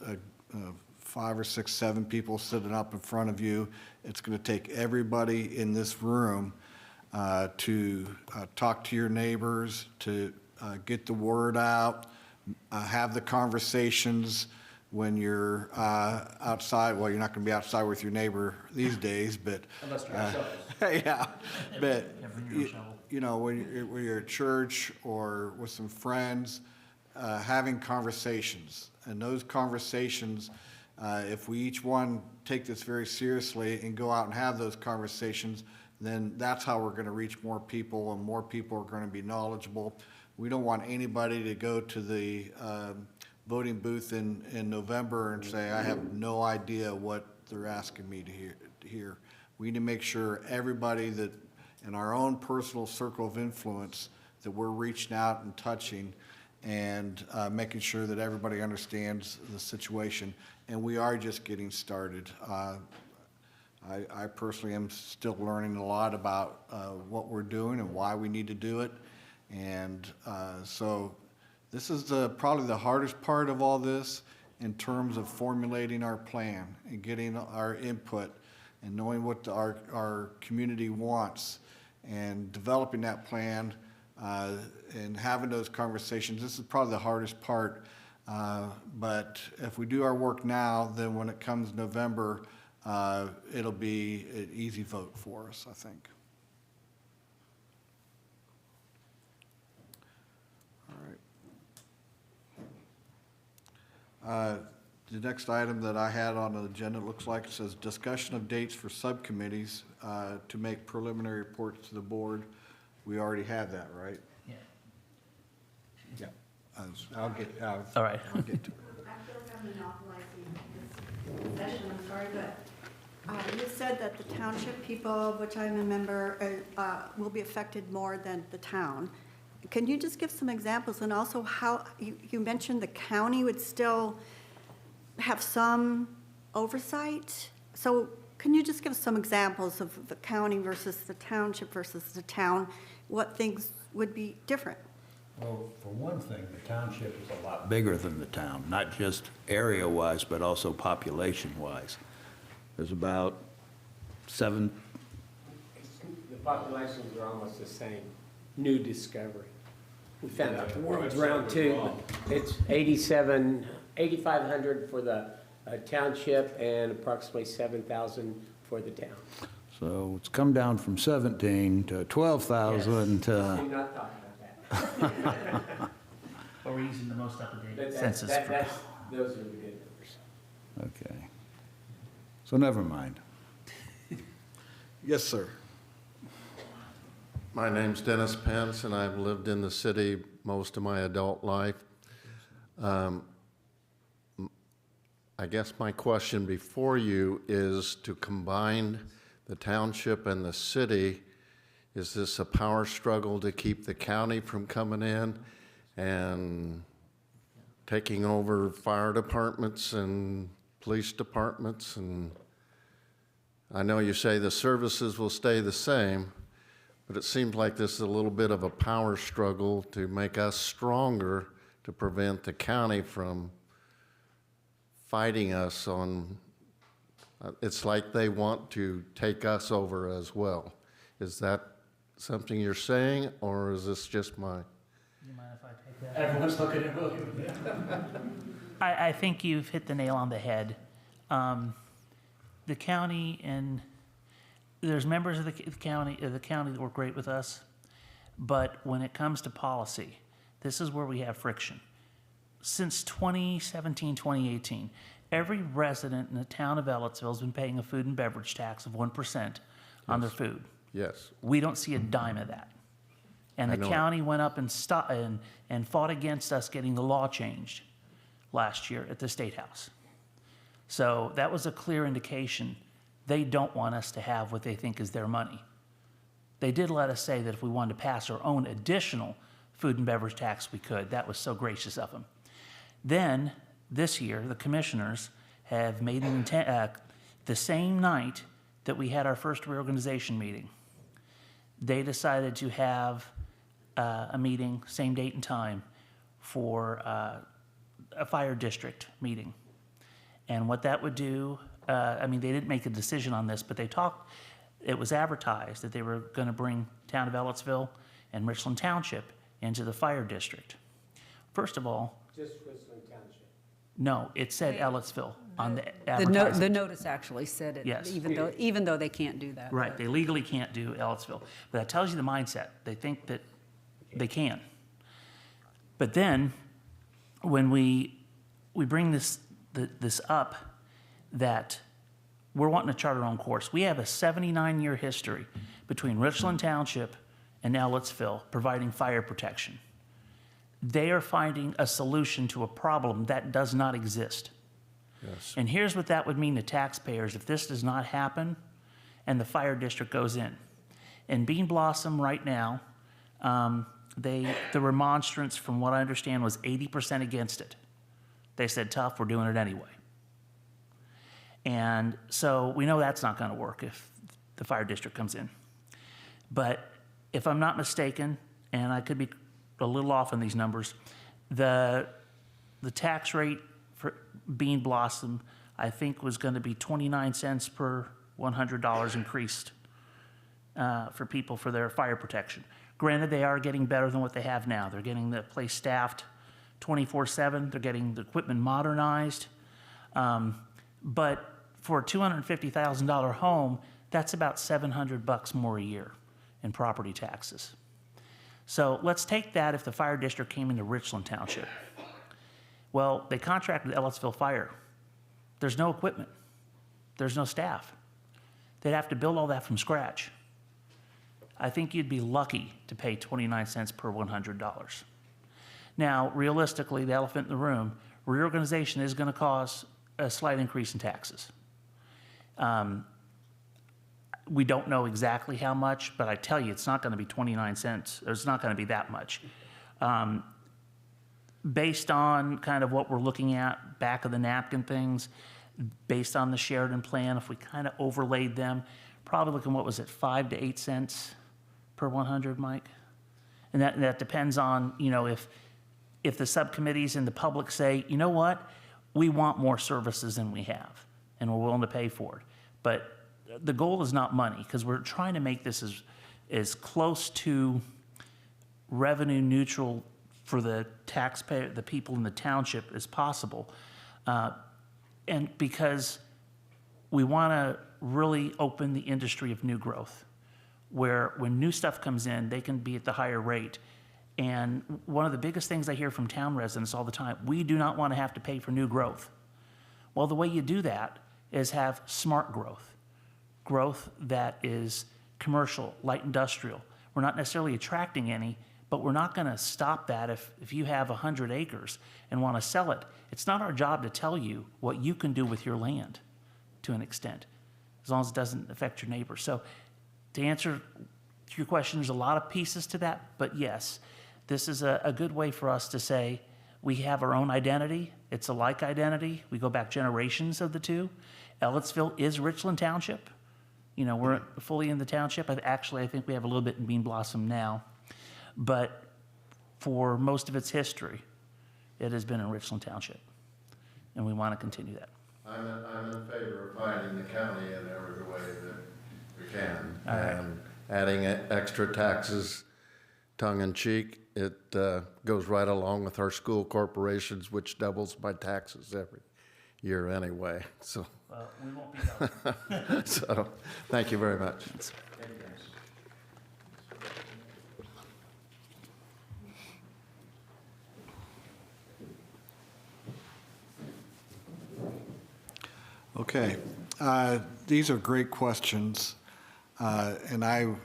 5 or 6, 7 people sitting up in front of you. It's going to take everybody in this room to talk to your neighbors, to get the word out, have the conversations when you're outside. Well, you're not going to be outside with your neighbor these days, but Unless you're yourself. yeah, but bring your shovel. you know, when you're at church or with some friends, having conversations, and those conversations. If we each one take this very seriously and go out and have those conversations, then that's how we're going to reach more people, and more people are going to be knowledgeable. We don't want anybody to go to the voting booth in November and say, I have no idea what they're asking me to hear. We need to make sure everybody that in our own personal circle of influence that we're reaching out and touching and making sure that everybody understands the situation. And we are just getting started. I personally am still learning a lot about what we're doing and why we need to do it. And so this is probably the hardest part of all this in terms of formulating our plan and getting our input and knowing what our community wants and developing that plan and having those conversations. This is probably the hardest part. But if we do our work now, then when it comes November, it'll be an easy vote for us, I think. All right. The next item that I had on the agenda, looks like it says discussion of dates for subcommittees to make preliminary reports to the board. We already have that, right? Yeah. Yeah. I'll get to it. All right. I feel like I'm monopolizing this session, I'm sorry, but you said that the township people, of which I'm a member, will be affected more than the town. Can you just give some examples, and also how, you mentioned the county would still have some oversight? So can you just give some examples of the county versus the township versus the town, what things would be different? Well, for one thing, the township is a lot bigger than the town, not just area-wise, but also population-wise. There's about 7. The populations are almost the same. New discovery. We found out the world's round too. It's 8,500 for the township and approximately 7,000 for the town. So it's come down from 17 to 12,000 to, I'm not talking about that. But we're using the most up-to-date But census. those are the good numbers. okay. So never mind. Yes, sir. My name's Dennis Pence, and I've lived in the city most of my adult life. I guess my question before you is to combine the township and the city. Is this a power struggle to keep the county from coming in and taking over fire departments and police departments? And I know you say the services will stay the same, but it seems like this is a little bit of a power struggle to make us stronger to prevent the county from fighting us on, it's like they want to take us over as well. Is that something you're saying, or is this just my? You mind if I take that? Everyone's looking at William. I think you've hit the nail on the head. The county, and there's members of the county that work great with us, but when it comes to policy, this is where we have friction. Since 2017, 2018, every resident in the town of Ellettsville has been paying a food and beverage tax of 1% on their food. Yes. We don't see a dime of that. And I the know county went up and fought against us getting the law changed last year at the State House. So that was a clear indication they don't want us to have what they think is their money. They did let us say that if we wanted to pass our own additional food and beverage tax, we could. That was so gracious of them. Then, this year, the commissioners have made an intent, the same night that we had our first reorganization meeting, they decided to have a meeting, same date and time, for a fire district meeting. And what that would do, I mean, they didn't make a decision on this, but they talked, it was advertised that they were going to bring town of Ellettsville and Richland Township into the fire district. First of all, Just Richland Township. no, it said Ellettsville on the The advertising. notice actually said it. Yes. Even though they can't do that. Right, but- they legally can't do Ellettsville. But that tells you the mindset. They think that they can. But then, when we bring this up, that we're wanting to chart our own course. We have a 79-year history between Richland Township and Ellettsville providing fire protection. They are finding a solution to a problem that does not exist. Yes. And here's what that would mean to taxpayers if this does not happen and the fire district goes in. In Bean Blossom right now, the remonstrance, from what I understand, was 80% against it. They said, tough, we're doing it anyway. And so we know that's not going to work if the fire district comes in. But if I'm not mistaken, and I could be a little off on these numbers, the tax rate for Bean Blossom, I think, was going to be 29 cents per $100 increased for people for their fire protection. Granted, they are getting better than what they have now. They're getting the place staffed 24/7. They're getting the equipment modernized. But for a $250,000 home, that's about $700 more a year in property taxes. So let's take that if the fire district came into Richland Township. Well, they contracted Ellettsville Fire. There's no equipment. There's no staff. They'd have to build all that from scratch. I think you'd be lucky to pay 29 cents per $100. Now, realistically, the elephant in the room, reorganization is going to cause a slight increase in taxes. We don't know exactly how much, but I tell you, it's not going to be 29 cents. It's not going to be that much. Based on kind of what we're looking at, back of the napkin things, based on the Sheridan plan, if we kind of overlaid them, probably looking, what was it, 5 to 8 cents per 100, Mike? And that depends on, you know, if the subcommittees and the public say, you know what, we want more services than we have, and we're willing to pay for it. But the goal is not money, because we're trying to make this as close to revenue neutral for the taxpayer, the people in the township, as possible. And because we want to really open the industry of new growth, where when new stuff comes in, they can be at the higher rate. And one of the biggest things I hear from town residents all the time, we do not want to have to pay for new growth. Well, the way you do that is have smart growth, growth that is commercial, light industrial. We're not necessarily attracting any, but we're not going to stop that if you have 100 acres and want to sell it. It's not our job to tell you what you can do with your land to an extent, as long as it doesn't affect your neighbors. So to answer your question, there's a lot of pieces to that, but yes, this is a good way for us to say we have our own identity. It's a like identity. We go back generations of the two. Ellettsville is Richland Township. You know, we're fully in the township. Actually, I think we have a little bit in Bean Blossom now. But for most of its history, it has been in Richland Township. And we want to continue that. I'm in favor of fighting the county in every way that we can. All right. And adding extra taxes, tongue in cheek, it goes right along with our school corporations, which doubles my taxes every year anyway. So, Well, we won't be done. so thank you very much. Okay, these are great questions, and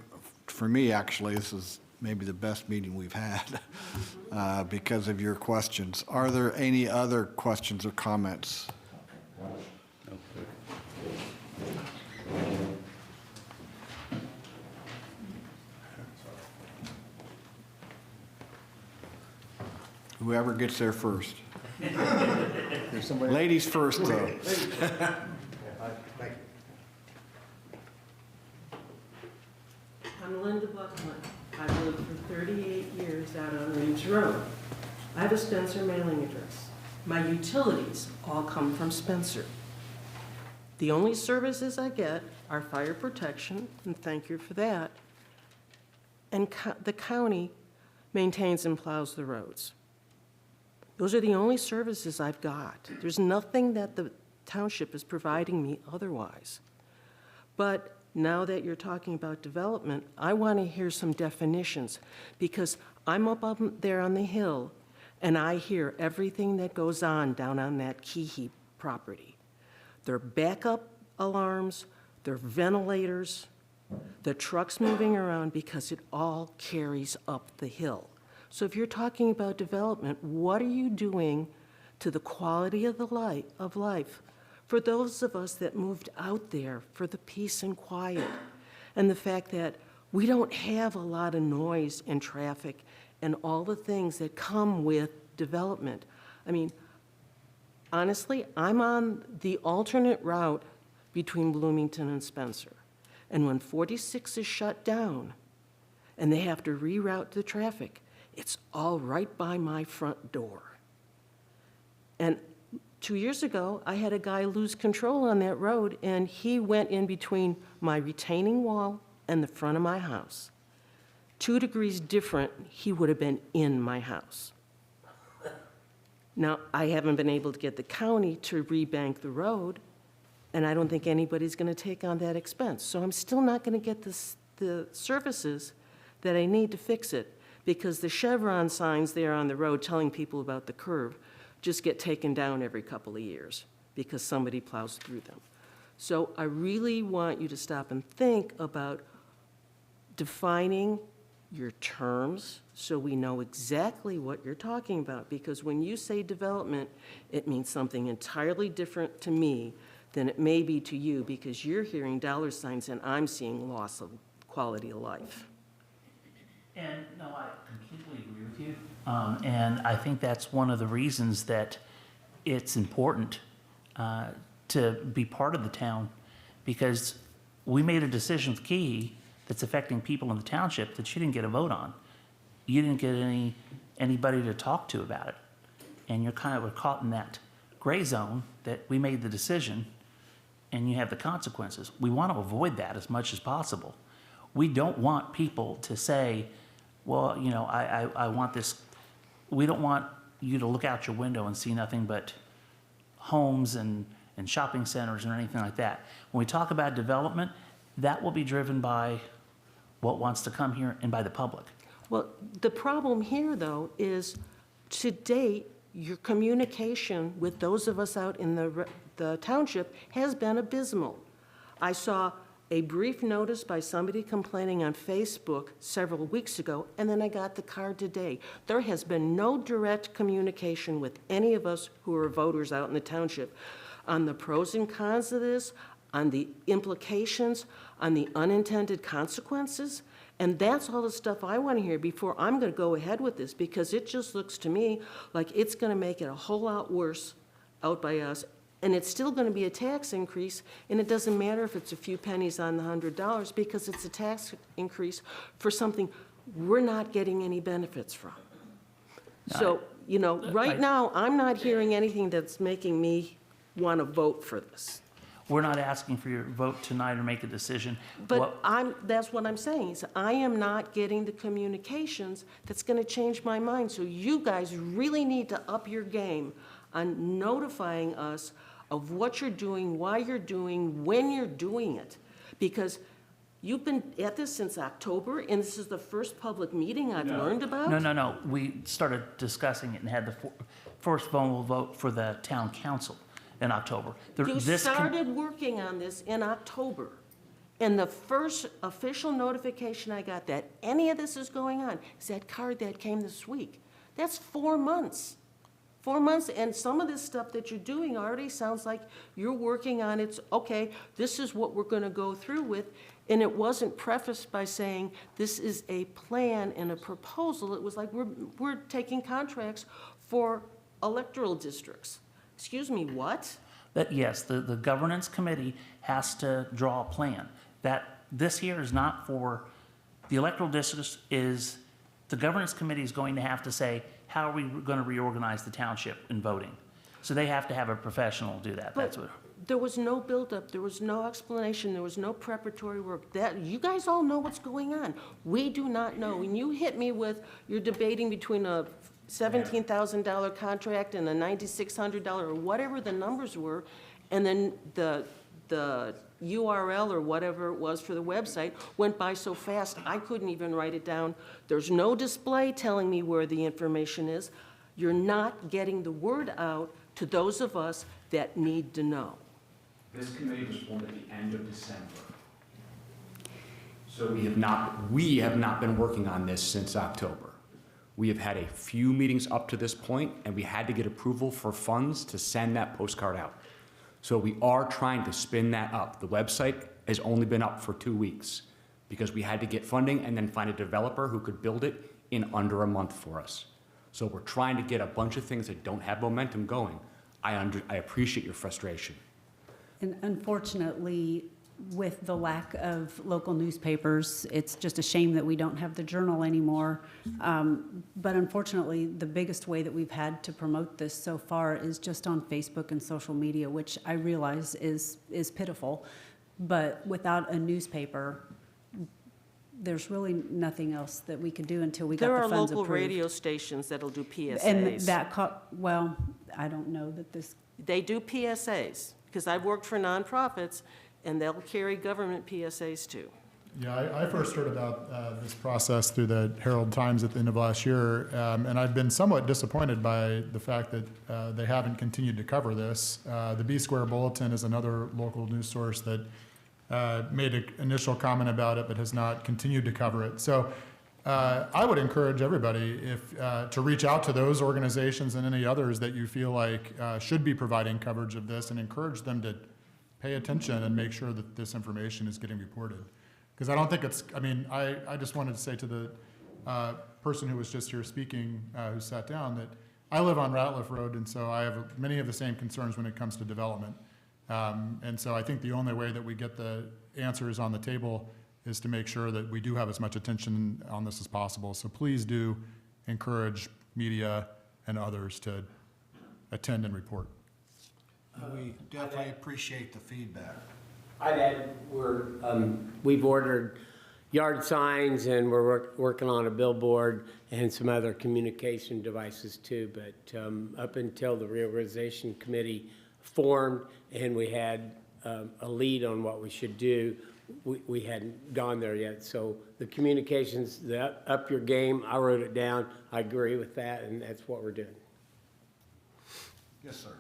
for me, actually, this is maybe the best meeting we've had because of your questions. Are there any other questions or comments? Whoever gets there first. Ladies first, though. I'm Linda Buckland. I've lived for 38 years out on Ridge Road. I have a Spencer mailing address. My utilities all come from Spencer. The only services I get are fire protection, and thank you for that, and the county maintains and plows the roads. Those are the only services I've got. There's nothing that the township is providing me otherwise. But now that you're talking about development, I want to hear some definitions, because I'm up there on the hill, and I hear everything that goes on down on that Keehee property. Their backup alarms, their ventilators, the trucks moving around, because it all carries up the hill. So if you're talking about development, what are you doing to the quality of life for those of us that moved out there for the peace and quiet, and the fact that we don't have a lot of noise and traffic and all the things that come with development? I mean, honestly, I'm on the alternate route between Bloomington and Spencer. And when 46 is shut down and they have to reroute the traffic, it's all right by my front door. And 2 years ago, I had a guy lose control on that road, and he went in between my retaining wall and the front of my house. 2 degrees different, he would have been in my house. Now, I haven't been able to get the county to rebank the road, and I don't think anybody's going to take on that expense. So I'm still not going to get the services that I need to fix it, because the Chevron signs there on the road telling people about the curve just get taken down every couple of years because somebody plows through them. So I really want you to stop and think about defining your terms so we know exactly what you're talking about, because when you say development, it means something entirely different to me than it may be to you, because you're hearing dollar signs and I'm seeing loss of quality of life. And no, I completely agree with you. And I think that's one of the reasons that it's important to be part of the town, because we made a decision with Keehee that's affecting people in the township that you didn't get a vote on. You didn't get anybody to talk to about it. And you're kind of caught in that gray zone that we made the decision and you have the consequences. We want to avoid that as much as possible. We don't want people to say, well, you know, I want this. We don't want you to look out your window and see nothing but homes and shopping centers or anything like that. When we talk about development, that will be driven by what wants to come here and by the public. Well, the problem here, though, is to date, your communication with those of us out in the township has been abysmal. I saw a brief notice by somebody complaining on Facebook several weeks ago, and then I got the card today. There has been no direct communication with any of us who are voters out in the township on the pros and cons of this, on the implications, on the unintended consequences. And that's all the stuff I want to hear before I'm going to go ahead with this, because it just looks to me like it's going to make it a whole lot worse out by us. And it's still going to be a tax increase, and it doesn't matter if it's a few pennies on the $100, because it's a tax increase for something we're not getting any benefits from. So, you know, right now, I'm not hearing anything that's making me want to vote for this. We're not asking for your vote tonight or make a decision. But that's what I'm saying, is I am not getting the communications that's going to change my mind. So you guys really need to up your game on notifying us of what you're doing, why you're doing, when you're doing it. Because you've been at this since October, and this is the first public meeting I've learned about? No. We started discussing it and had the first formal vote for the town council in October. You started working on this in October, and the first official notification I got that any of this is going on is that card that came this week. That's 4 months. 4 months, and some of this stuff that you're doing already sounds like you're working on it. Okay, this is what we're going to go through with, and it wasn't prefaced by saying this is a plan and a proposal. It was like we're taking contracts for electoral districts. Excuse me, what? That, yes, the governance committee has to draw a plan. That, this here is not for, the electoral districts is, the governance committee is going to have to say, how are we going to reorganize the township in voting? So they have to have a professional do that. That's But what. there was no buildup, there was no explanation, there was no preparatory work. That, you guys all know what's going on. We do not know. When you hit me with, you're debating between a $17,000 contract and a $9,600 or whatever the numbers were, and then the URL or whatever it was for the website went by so fast, I couldn't even write it down. There's no display telling me where the information is. You're not getting the word out to those of us that need to know. This committee was formed at the end of December. So we have not been working on this since October. We have had a few meetings up to this point, and we had to get approval for funds to send that postcard out. So we are trying to spin that up. The website has only been up for 2 weeks because we had to get funding and then find a developer who could build it in under a month for us. So we're trying to get a bunch of things that don't have momentum going. I appreciate your frustration. And unfortunately, with the lack of local newspapers, it's just a shame that we don't have the Journal anymore. But unfortunately, the biggest way that we've had to promote this so far is just on Facebook and social media, which I realize is pitiful. But without a newspaper, there's really nothing else that we could do until we got There the are funds local approved. radio stations that'll do PSAs. And that, well, I don't know that this, They do PSAs, because I've worked for nonprofits, and they'll carry government PSAs too. Yeah, I first heard about this process through the Herald Times at the end of last year, and I've been somewhat disappointed by the fact that they haven't continued to cover this. The B Square Bulletin is another local news source that made an initial comment about it but has not continued to cover it. So I would encourage everybody to reach out to those organizations and any others that you feel like should be providing coverage of this and encourage them to pay attention and make sure that this information is getting reported. Because I don't think it's, I mean, I just wanted to say to the person who was just here speaking, who sat down, that I live on Ratliff Road, and so I have many of the same concerns when it comes to development. And so I think the only way that we get the answers on the table is to make sure that we do have as much attention on this as possible. So please do encourage media and others to attend and report. We definitely appreciate the feedback. I'd add, we've ordered yard signs and we're working on a billboard and some other communication devices too. But up until the Reorganization Committee formed and we had a lead on what we should do, we hadn't gone there yet. So the communications, up your game, I wrote it down. I agree with that, and that's what we're doing. Yes, sir.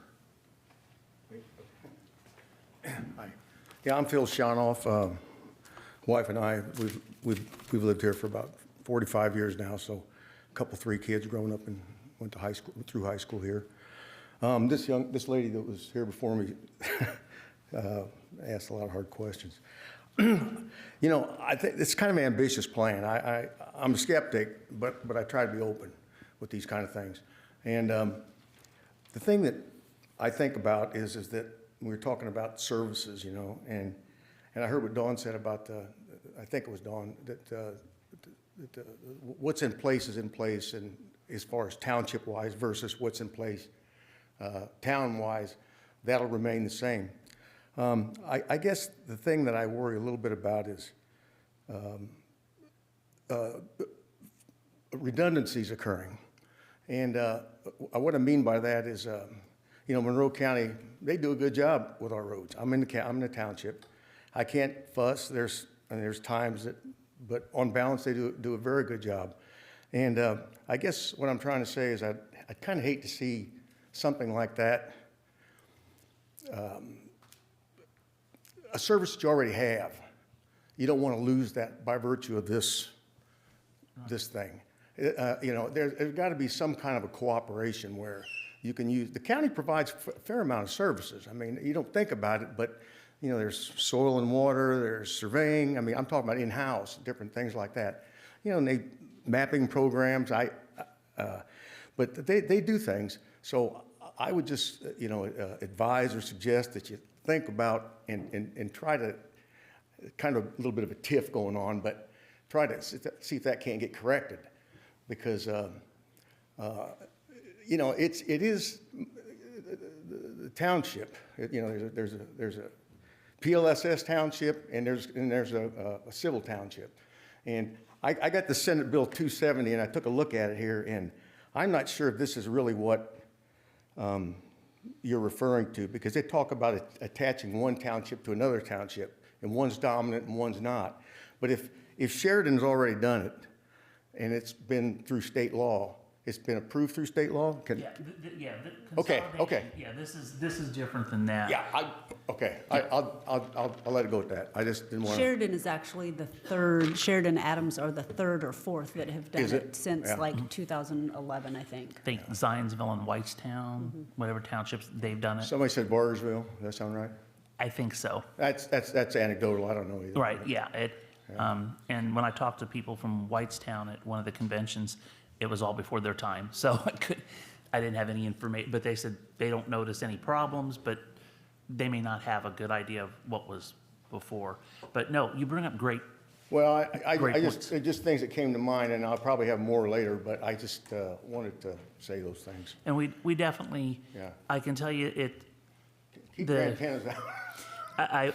Hi. Yeah, I'm Phil Shanoff. Wife and I, we've lived here for about 45 years now, so a couple, 3 kids growing up and went to high school, through high school here. This lady that was here before me asked a lot of hard questions. You know, I think it's kind of an ambitious plan. I'm a skeptic, but I try to be open with these kind of things. And the thing that I think about is that we were talking about services, you know, and I heard what Dawn said about I think it was Dawn, that what's in place is in place, and as far as township-wise versus what's in place town-wise, that'll remain the same. I guess the thing that I worry a little bit about is redundancies occurring. And what I mean by that is, you know, Monroe County, they do a good job with our roads. I'm in the township. I can't fuss. There's times that, but on balance, they do a very good job. And I guess what I'm trying to say is I'd kind of hate to see something like that, a service that you already have. You don't want to lose that by virtue of this thing. You know, there's got to be some kind of a cooperation where you can use, the county provides a fair amount of services. I mean, you don't think about it, but you know, there's soil and water, there's surveying. I mean, I'm talking about in-house, different things like that. You know, and mapping programs. But they do things. So I would just, advise or suggest that you think about and try to, kind of a little bit of a tiff going on, but try to see if that can't get corrected. Because, it is the township. There's a PLSS township and there's a civil township. And I got the Senate Bill 270 and I took a look at it here, and I'm not sure if this is really what you're referring to, because they talk about attaching one township to another township, and one's dominant and one's not. But if Sheridan's already done it, and it's been through state law, it's been approved through state law? Okay. Yeah, this is different than that. Yeah, I'll let it go at that. I just didn't want to. Sheridan is actually the third, Sheridan Adams are the third or fourth that have done Is it it? since Yeah. like 2011, I think. I think Zionsville and Whitestown, whatever townships, they've done it. Somebody said Bargersville. Does that sound right? I think so. That's anecdotal. I don't know either. Right, yeah. And when I talked to people from Whitestown at one of the conventions, it was all before their time. So I didn't have any information, but they said they don't notice any problems, but they may not have a good idea of what was before. But no, you bring up great. Well, Great I points. just things that came to mind, and I'll probably have more later, but I just wanted to say those things. And we definitely, Yeah. I can tell you Keep The- your antennas out.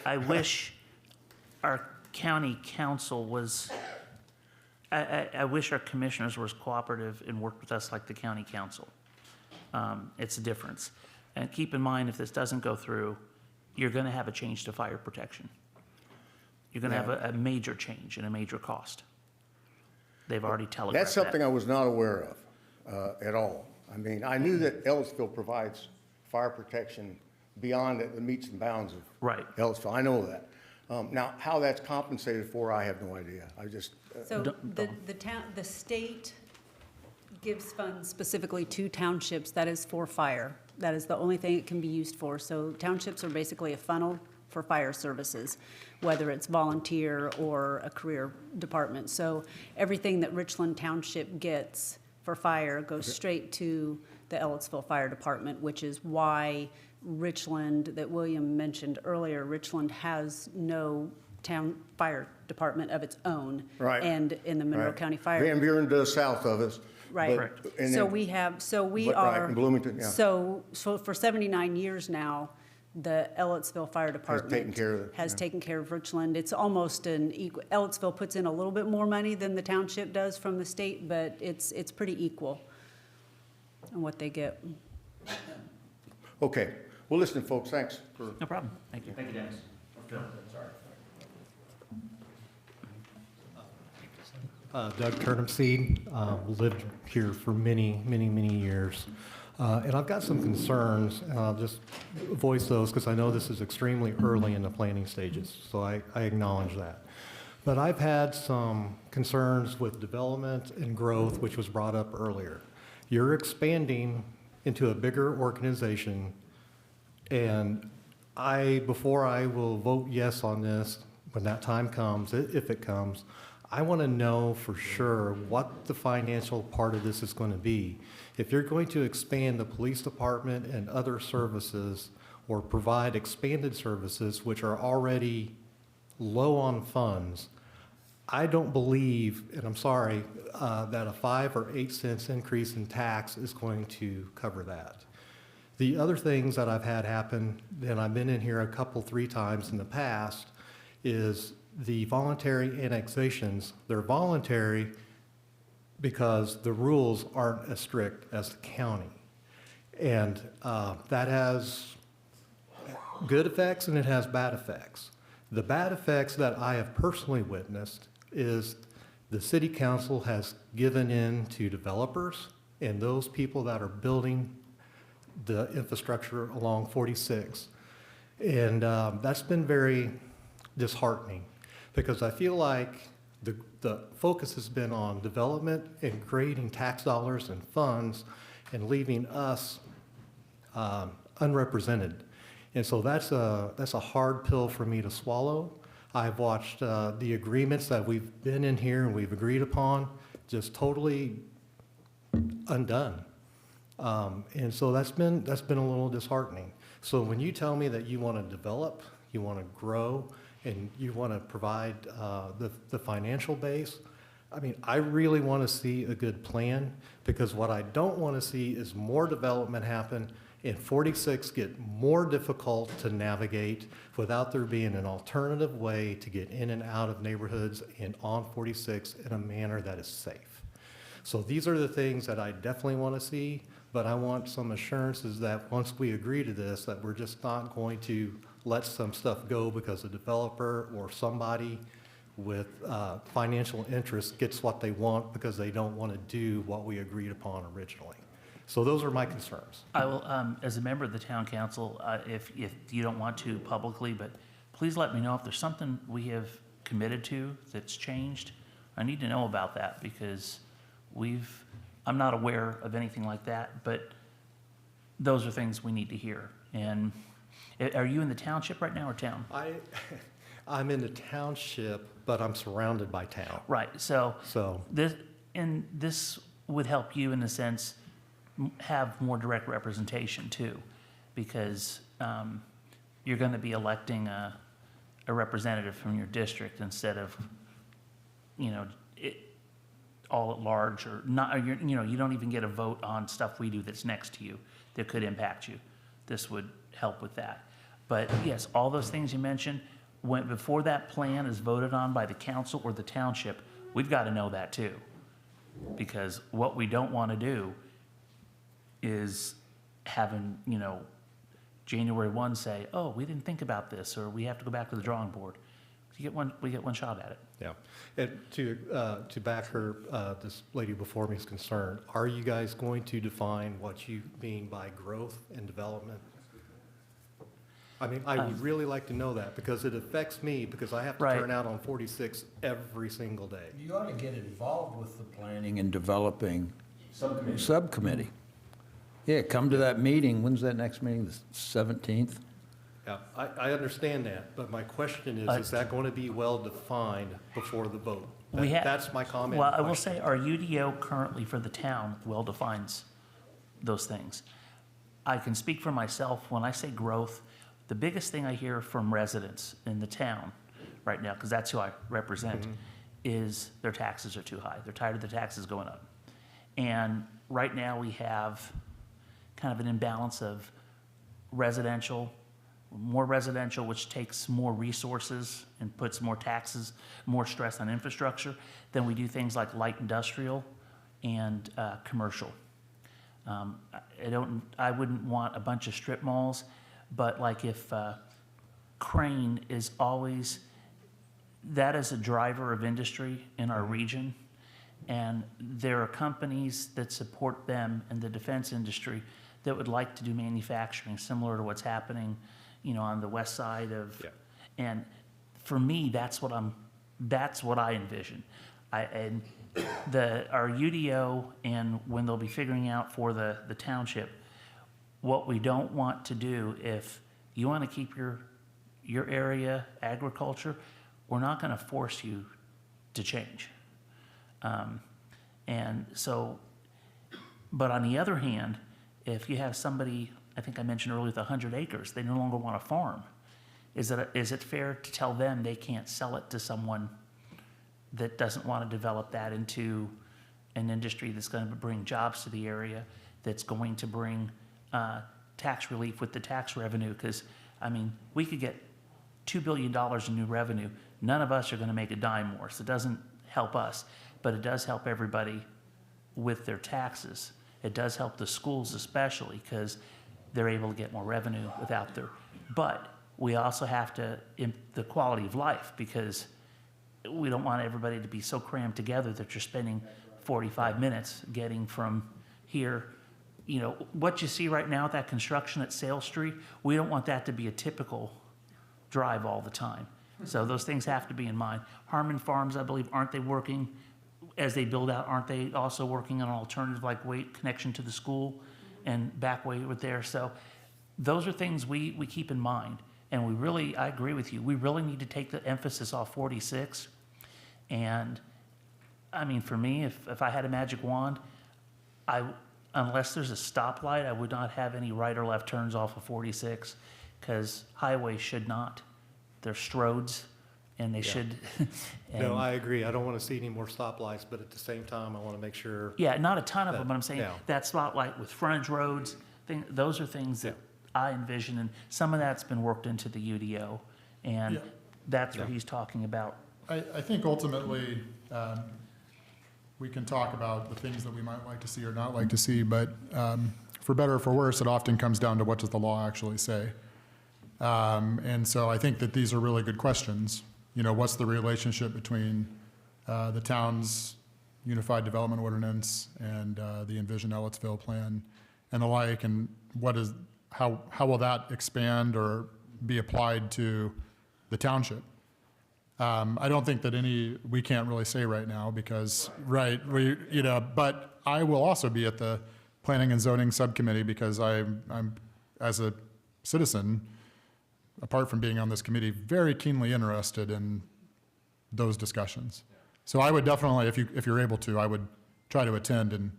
I wish our county council was, I wish our commissioners were as cooperative and worked with us like the county council. It's a difference. And keep in mind, if this doesn't go through, you're going to have a change to fire protection. You're going to have a major change and a major cost. They've already telegraphed that. That's something I was not aware of at all. I mean, I knew that Ellettsville provides fire protection beyond the meets and bounds of Right. Ellettsville. I know that. Now, how that's compensated for, I have no idea. I just, So the state gives funds specifically to townships, that is for fire. That is the only thing it can be used for. So townships are basically a funnel for fire services, whether it's volunteer or a career department. So everything that Richland Township gets for fire goes straight to the Ellettsville Fire Department, which is why Richland, that William mentioned earlier, Richland has no town fire department of its own. Right. And in the Monroe right. County Fire. Van Buren does south of us. Right. but- and So then- we have, so we but right, are. in Bloomington, yeah. So for 79 years now, the Ellettsville Fire Department. taken care of it, Has yeah. taken care of Richland. It's almost an equal, Ellettsville puts in a little bit more money than the township does from the state, but it's pretty equal on what they get. Okay. Well, listen, folks, thanks for. No problem. Thank you. Thank you, Dennis. Doug Turnipseed, lived here for many, many, many years. And I've got some concerns, and I'll just voice those because I know this is extremely early in the planning stages, so I acknowledge that. But I've had some concerns with development and growth, which was brought up earlier. You're expanding into a bigger organization, and before I will vote yes on this, when that time comes, if it comes, I want to know for sure what the financial part of this is going to be. If you're going to expand the police department and other services, or provide expanded services which are already low on funds, I don't believe, and I'm sorry, that a 5 or 8 cents increase in tax is going to cover that. The other things that I've had happen, and I've been in here a couple, 3 times in the past, is the voluntary annexations. They're voluntary because the rules aren't as strict as the county. And that has good effects and it has bad effects. The bad effects that I have personally witnessed is the city council has given in to developers and those people that are building the infrastructure along 46. And that's been very disheartening because I feel like the focus has been on development and creating tax dollars and funds and leaving us unrepresented. And so that's a hard pill for me to swallow. I've watched the agreements that we've been in here and we've agreed upon just totally undone. And so that's been a little disheartening. So when you tell me that you want to develop, you want to grow, and you want to provide the financial base, I mean, I really want to see a good plan, because what I don't want to see is more development happen and 46 get more difficult to navigate without there being an alternative way to get in and out of neighborhoods and on 46 in a manner that is safe. So these are the things that I definitely want to see, but I want some assurances that once we agree to this, that we're just not going to let some stuff go because a developer or somebody with financial interest gets what they want because they don't want to do what we agreed upon originally. So those are my concerns. I will, as a member of the town council, if you don't want to publicly, but please let me know if there's something we have committed to that's changed. I need to know about that, because I'm not aware of anything like that, but those are things we need to hear. And are you in the township right now or town? I'm in the township, but I'm surrounded by town. Right, so So, this would help you in a sense have more direct representation too, because you're going to be electing a representative from your district instead of, all at large, or not. Or you don't even get a vote on stuff we do that's next to you that could impact you. This would help with that. But yes, all those things you mentioned, before that plan is voted on by the council or the township, we've got to know that too, because what we don't want to do is having, January 1 say, oh, we didn't think about this, or we have to go back to the drawing board. We get one shot at it. yeah. And to back her, this lady before me is concerned, are you guys going to define what you mean by growth and development? I mean, I would really like to know that, because it affects me, because I have to Right. turn out on 46 every single day. You ought to get involved with the planning and developing Subcommittee. subcommittee. Yeah, come to that meeting. When's that next meeting? The 17th? Yeah, I understand that, but my question is that going to be well-defined before the vote? That's my comment. Well, and I will question. say our UDO currently for the town well defines those things. I can speak for myself. When I say growth, the biggest thing I hear from residents in the town right now, because that's who I represent, is their taxes are too high. They're tired of the taxes going up. And right now we have kind of an imbalance of more residential, which takes more resources and puts more taxes, more stress on infrastructure, than we do things like light industrial and commercial. I wouldn't want a bunch of strip malls, but like if Crane is always, that is a driver of industry in our region, and there are companies that support them in the defense industry that would like to do manufacturing similar to what's happening, on the west side of, and for me, that's what I envision. Our UDO, and when they'll be figuring out for the township, what we don't want to do, if you want to keep your area agriculture, we're not going to force you to change. And so, but on the other hand, if you have somebody, I think I mentioned earlier, with 100 acres, they no longer want to farm. Is it fair to tell them they can't sell it to someone that doesn't want to develop that into an industry that's going to bring jobs to the area, that's going to bring tax relief with the tax revenue? Because, I mean, we could get $2 billion in new revenue. None of us are going to make a dime more, so it doesn't help us, but it does help everybody with their taxes. It does help the schools especially, because they're able to get more revenue without their, but we also have to, the quality of life, because we don't want everybody to be so crammed together that you're spending 45 minutes getting from here. What you see right now with that construction at Sale Street, we don't want that to be a typical drive all the time. So those things have to be in mind. Harmon Farms, I believe, aren't they working, as they build out, aren't they also working on an alternative like weight connection to the school and back way with there? So those are things we keep in mind. And I agree with you, we really need to take the emphasis off 46. And I mean, for me, if I had a magic wand, unless there's a stoplight, I would not have any right or left turns off of 46, because highways should not. They're stroads, and they should. No, I agree. I don't want to see any more stoplights, but at the same time, I want to make sure. Yeah, not a ton of them, but I'm saying Yeah. that spotlight with frontage roads, those are things that I envision, and some of that's been worked into the UDO, and Yeah. that's what he's talking about. I think ultimately, we can talk about the things that we might like to see or not like to see, but for better or for worse, it often comes down to what does the law actually say. And so I think that these are really good questions. You know, what's the relationship between the town's Unified Development Ordinance and the Envision Ellettsville plan and the like, and how will that expand or be applied to the township? I don't think that we can't really say right now because, but I will also be at the Planning and Zoning Subcommittee because I'm, as a citizen, apart from being on this committee, very keenly interested in those discussions. So I would definitely, if you're able to, I would try to attend and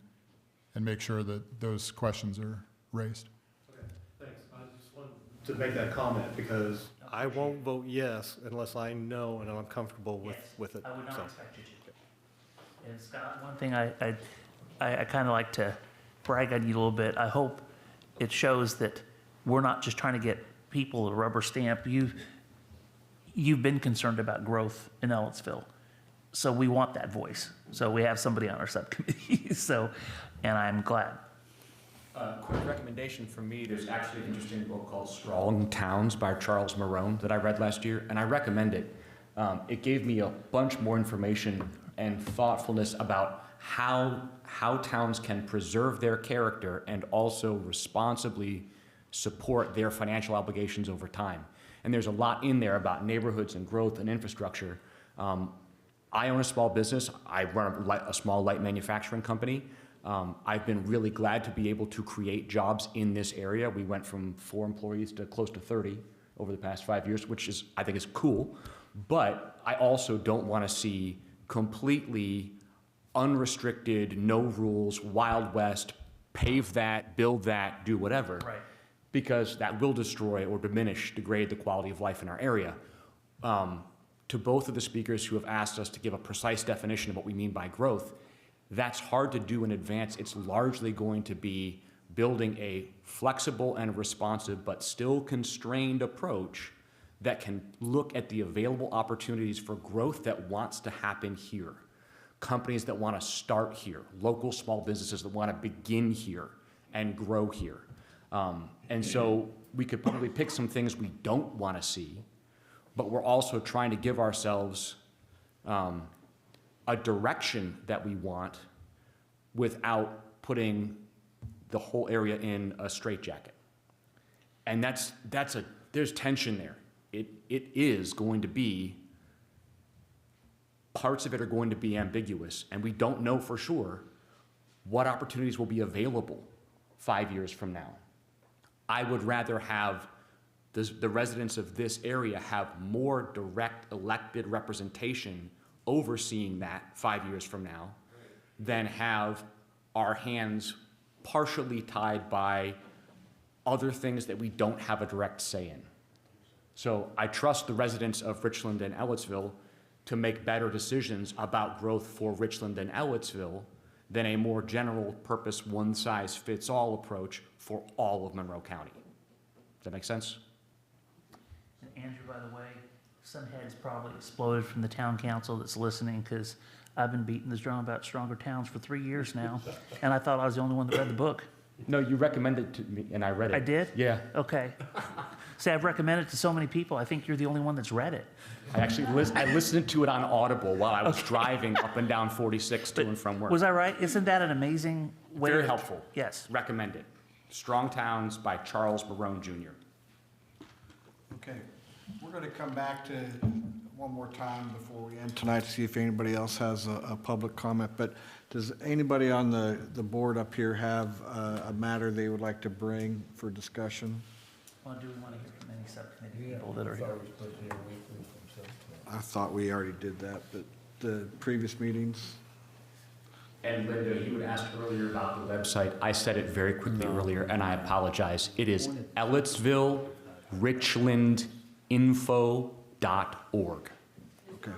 make sure that those questions are raised. Okay, thanks. I just wanted to make that comment because I won't vote yes unless I know and I'm comfortable with it. I would not So, expect you to. And Scott, one thing I kind of like to brag on you a little bit. I hope it shows that we're not just trying to get people to rubber stamp. You've been concerned about growth in Ellettsville. So we want that voice. So we have somebody on our subcommittee. And I'm glad. Quick recommendation from me, there's actually an interesting book called Strong Towns by Charles Marone that I read last year, and I recommend it. It gave me a bunch more information and thoughtfulness about how towns can preserve their character and also responsibly support their financial obligations over time. And there's a lot in there about neighborhoods and growth and infrastructure. I own a small business. I run a small light manufacturing company. I've been really glad to be able to create jobs in this area. We went from 4 employees to close to 30 over the past 5 years, which I think is cool. But I also don't want to see completely unrestricted, no rules, Wild West, pave that, build that, do whatever. Right. Because that will destroy or degrade the quality of life in our area. To both of the speakers who have asked us to give a precise definition of what we mean by growth, that's hard to do in advance. It's largely going to be building a flexible and responsive but still constrained approach that can look at the available opportunities for growth that wants to happen here. Companies that want to start here, local small businesses that want to begin here and grow here. And so we could probably pick some things we don't want to see, but we're also trying to give ourselves a direction that we want without putting the whole area in a straitjacket. And there's tension there. It is going to be, parts of it are going to be ambiguous, and we don't know for sure what opportunities will be available 5 years from now. I would rather have the residents of this area have more direct elected representation overseeing that 5 years from now than have our hands partially tied by other things that we don't have a direct say in. So I trust the residents of Richland and Ellettsville to make better decisions about growth for Richland and Ellettsville than a more general purpose, one-size-fits-all approach for all of Monroe County. Does that make sense? And Andrew, by the way, some heads probably exploded from the town council that's listening, because I've been beating this drum about stronger towns for 3 years now, and I thought I was the only one that read the book. No, you recommended it to me, and I read it. I did? Yeah. Okay. See, I've recommended it to so many people, I think you're the only one that's read it. I actually I listened to it on Audible while I was driving up and down 46 to and from work. Was I right? Isn't that an amazing way? Very helpful. Yes. Recommend it. Strong Towns by Charles Marone Jr. Okay, we're going to come back to one more time before we end tonight to see if anybody else has a public comment. But does anybody on the board up here have a matter they would like to bring for discussion? Well, do we want to hear from any subcommittee people that are here? I thought we already did that, but the previous meetings? And Linda, you had asked earlier about the website. I said it very quickly earlier, and I apologize. It is Ellettsville, richlandinfo.org. Okay.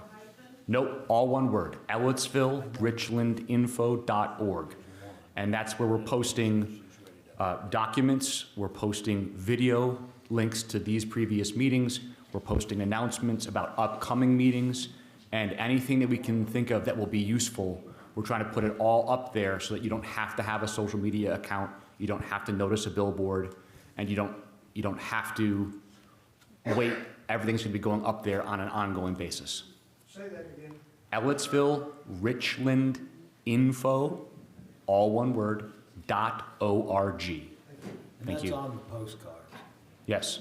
Nope, all one word, Ellettsville, richlandinfo.org. And that's where we're posting documents, we're posting video links to these previous meetings, we're posting announcements about upcoming meetings, and anything that we can think of that will be useful, we're trying to put it all up there so that you don't have to have a social media account, you don't have to notice a billboard, and you don't have to wait. Everything's gonna be going up there on an ongoing basis. Say that again. Ellettsville, Richland Info, all one word, .org. Thank you. That's on the postcards. Yes.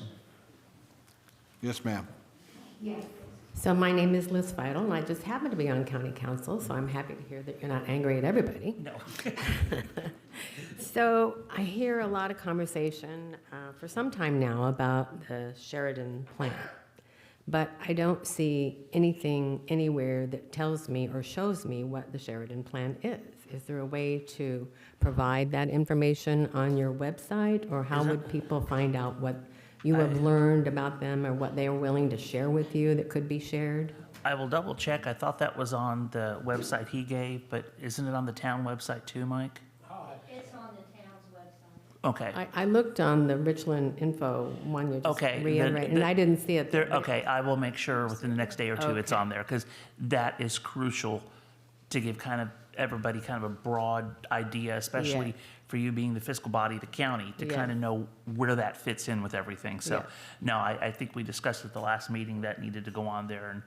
Yes, ma'am. So my name is Liz Feidel, and I just happen to be on county council, so I'm happy to hear that you're not angry at everybody. No. So I hear a lot of conversation for some time now about the Sheridan plan, but I don't see anything anywhere that tells me or shows me what the Sheridan plan is. Is there a way to provide that information on your website, or how would people find out what you have learned about them or what they are willing to share with you that could be shared? I will double check. I thought that was on the website he gave, but isn't it on the town website too, Mike? It's on the town's website. Okay. I looked on the Richland info one you just Okay, reiterated, and I didn't see it there. Okay, I will make sure within the next day or two it's Okay. on there, because that is crucial to give kind of everybody kind of a broad idea, especially Yeah. for you being the fiscal body of the county, to kind of Yes. know where that fits in with everything. So, Yes. no, I think we discussed at the last meeting that needed to go on there, and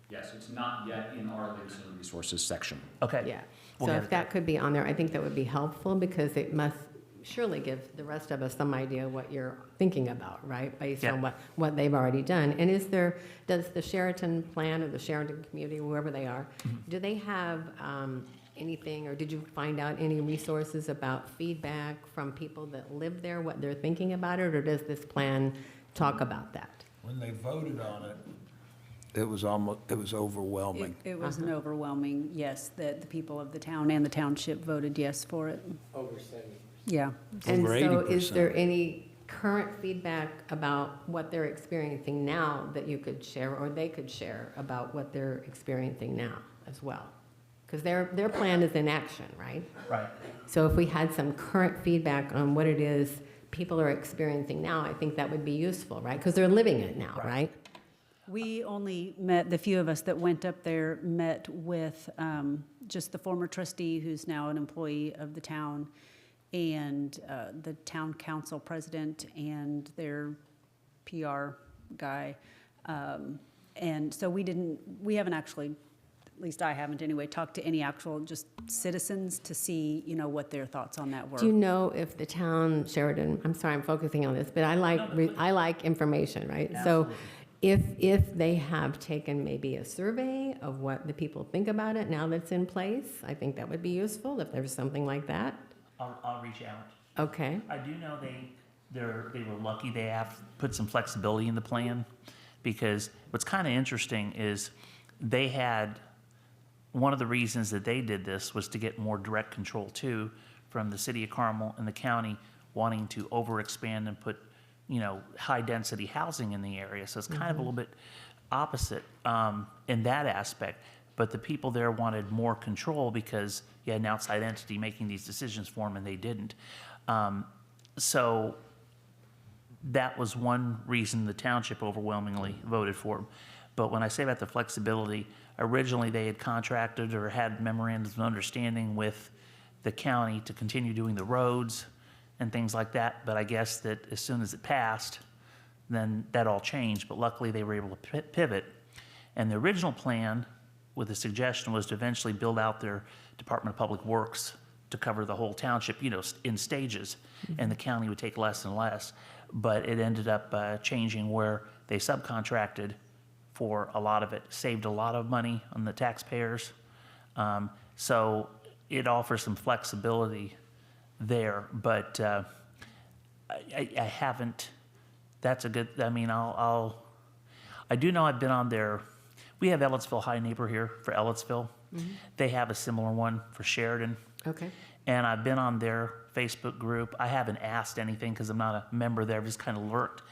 Yes, it's not yet in our links and resources section. okay. Yeah, We'll so get if it there. that could be on there, I think that would be helpful, because it must surely give the rest of us some idea what you're thinking about, right? Based Yeah. on what they've already done. And does the Sheraton plan or the Sheraton community, whoever they are, Mm-hmm. do they have anything, or did you find out any resources about feedback from people that live there, what they're thinking about it, or does this plan talk about that? When they voted on it, it was overwhelming. It was an overwhelming yes, that the people of the town and the township voted yes for it. Over 70%. Yeah. And Over so is 80%. there any current feedback about what they're experiencing now that you could share, or they could share about what they're experiencing now as well? Because their plan is in action, right? Right. So if we had some current feedback on what it is people are experiencing now, I think that would be useful, right? Because they're living it now, right? We only met, the few of us that went up there met with just the former trustee who's now an employee of the town, and the town council president and their PR guy. And so we haven't actually, at least I haven't anyway, talked to any actual just citizens to see, what their thoughts on that were. Do you know if the town, Sheridan, I'm sorry, I'm focusing on this, but I like information, right? So if they have taken maybe a survey of what the people think about it now that's in place, I think that would be useful if there's something like that. I'll reach out. Okay. I do know they were lucky they have put some flexibility in the plan, because what's kind of interesting is they had, one of the reasons that they did this was to get more direct control too from the city of Carmel and the county wanting to overexpand and put, high density housing in the area. So it's kind of a little bit opposite in that aspect. But the people there wanted more control because you had an outside entity making these decisions for them, and they didn't. So that was one reason the township overwhelmingly voted for them. But when I say about the flexibility, originally they had contracted or had memorandums of understanding with the county to continue doing the roads and things like that. But I guess that as soon as it passed, then that all changed. But luckily they were able to pivot. And the original plan with the suggestion was to eventually build out their Department of Public Works to cover the whole township, in stages, and the county would take less and less. But it ended up changing where they subcontracted for a lot of it, saved a lot of money on the taxpayers. So it offers some flexibility there, but I haven't, that's a good, I do know I've been on there. We have Ellettsville High Neighbor here for Ellettsville, They have a similar one for Sheridan. Okay. And I've been on their Facebook group. I haven't asked anything because I'm not a member there. I've just kind of lurked.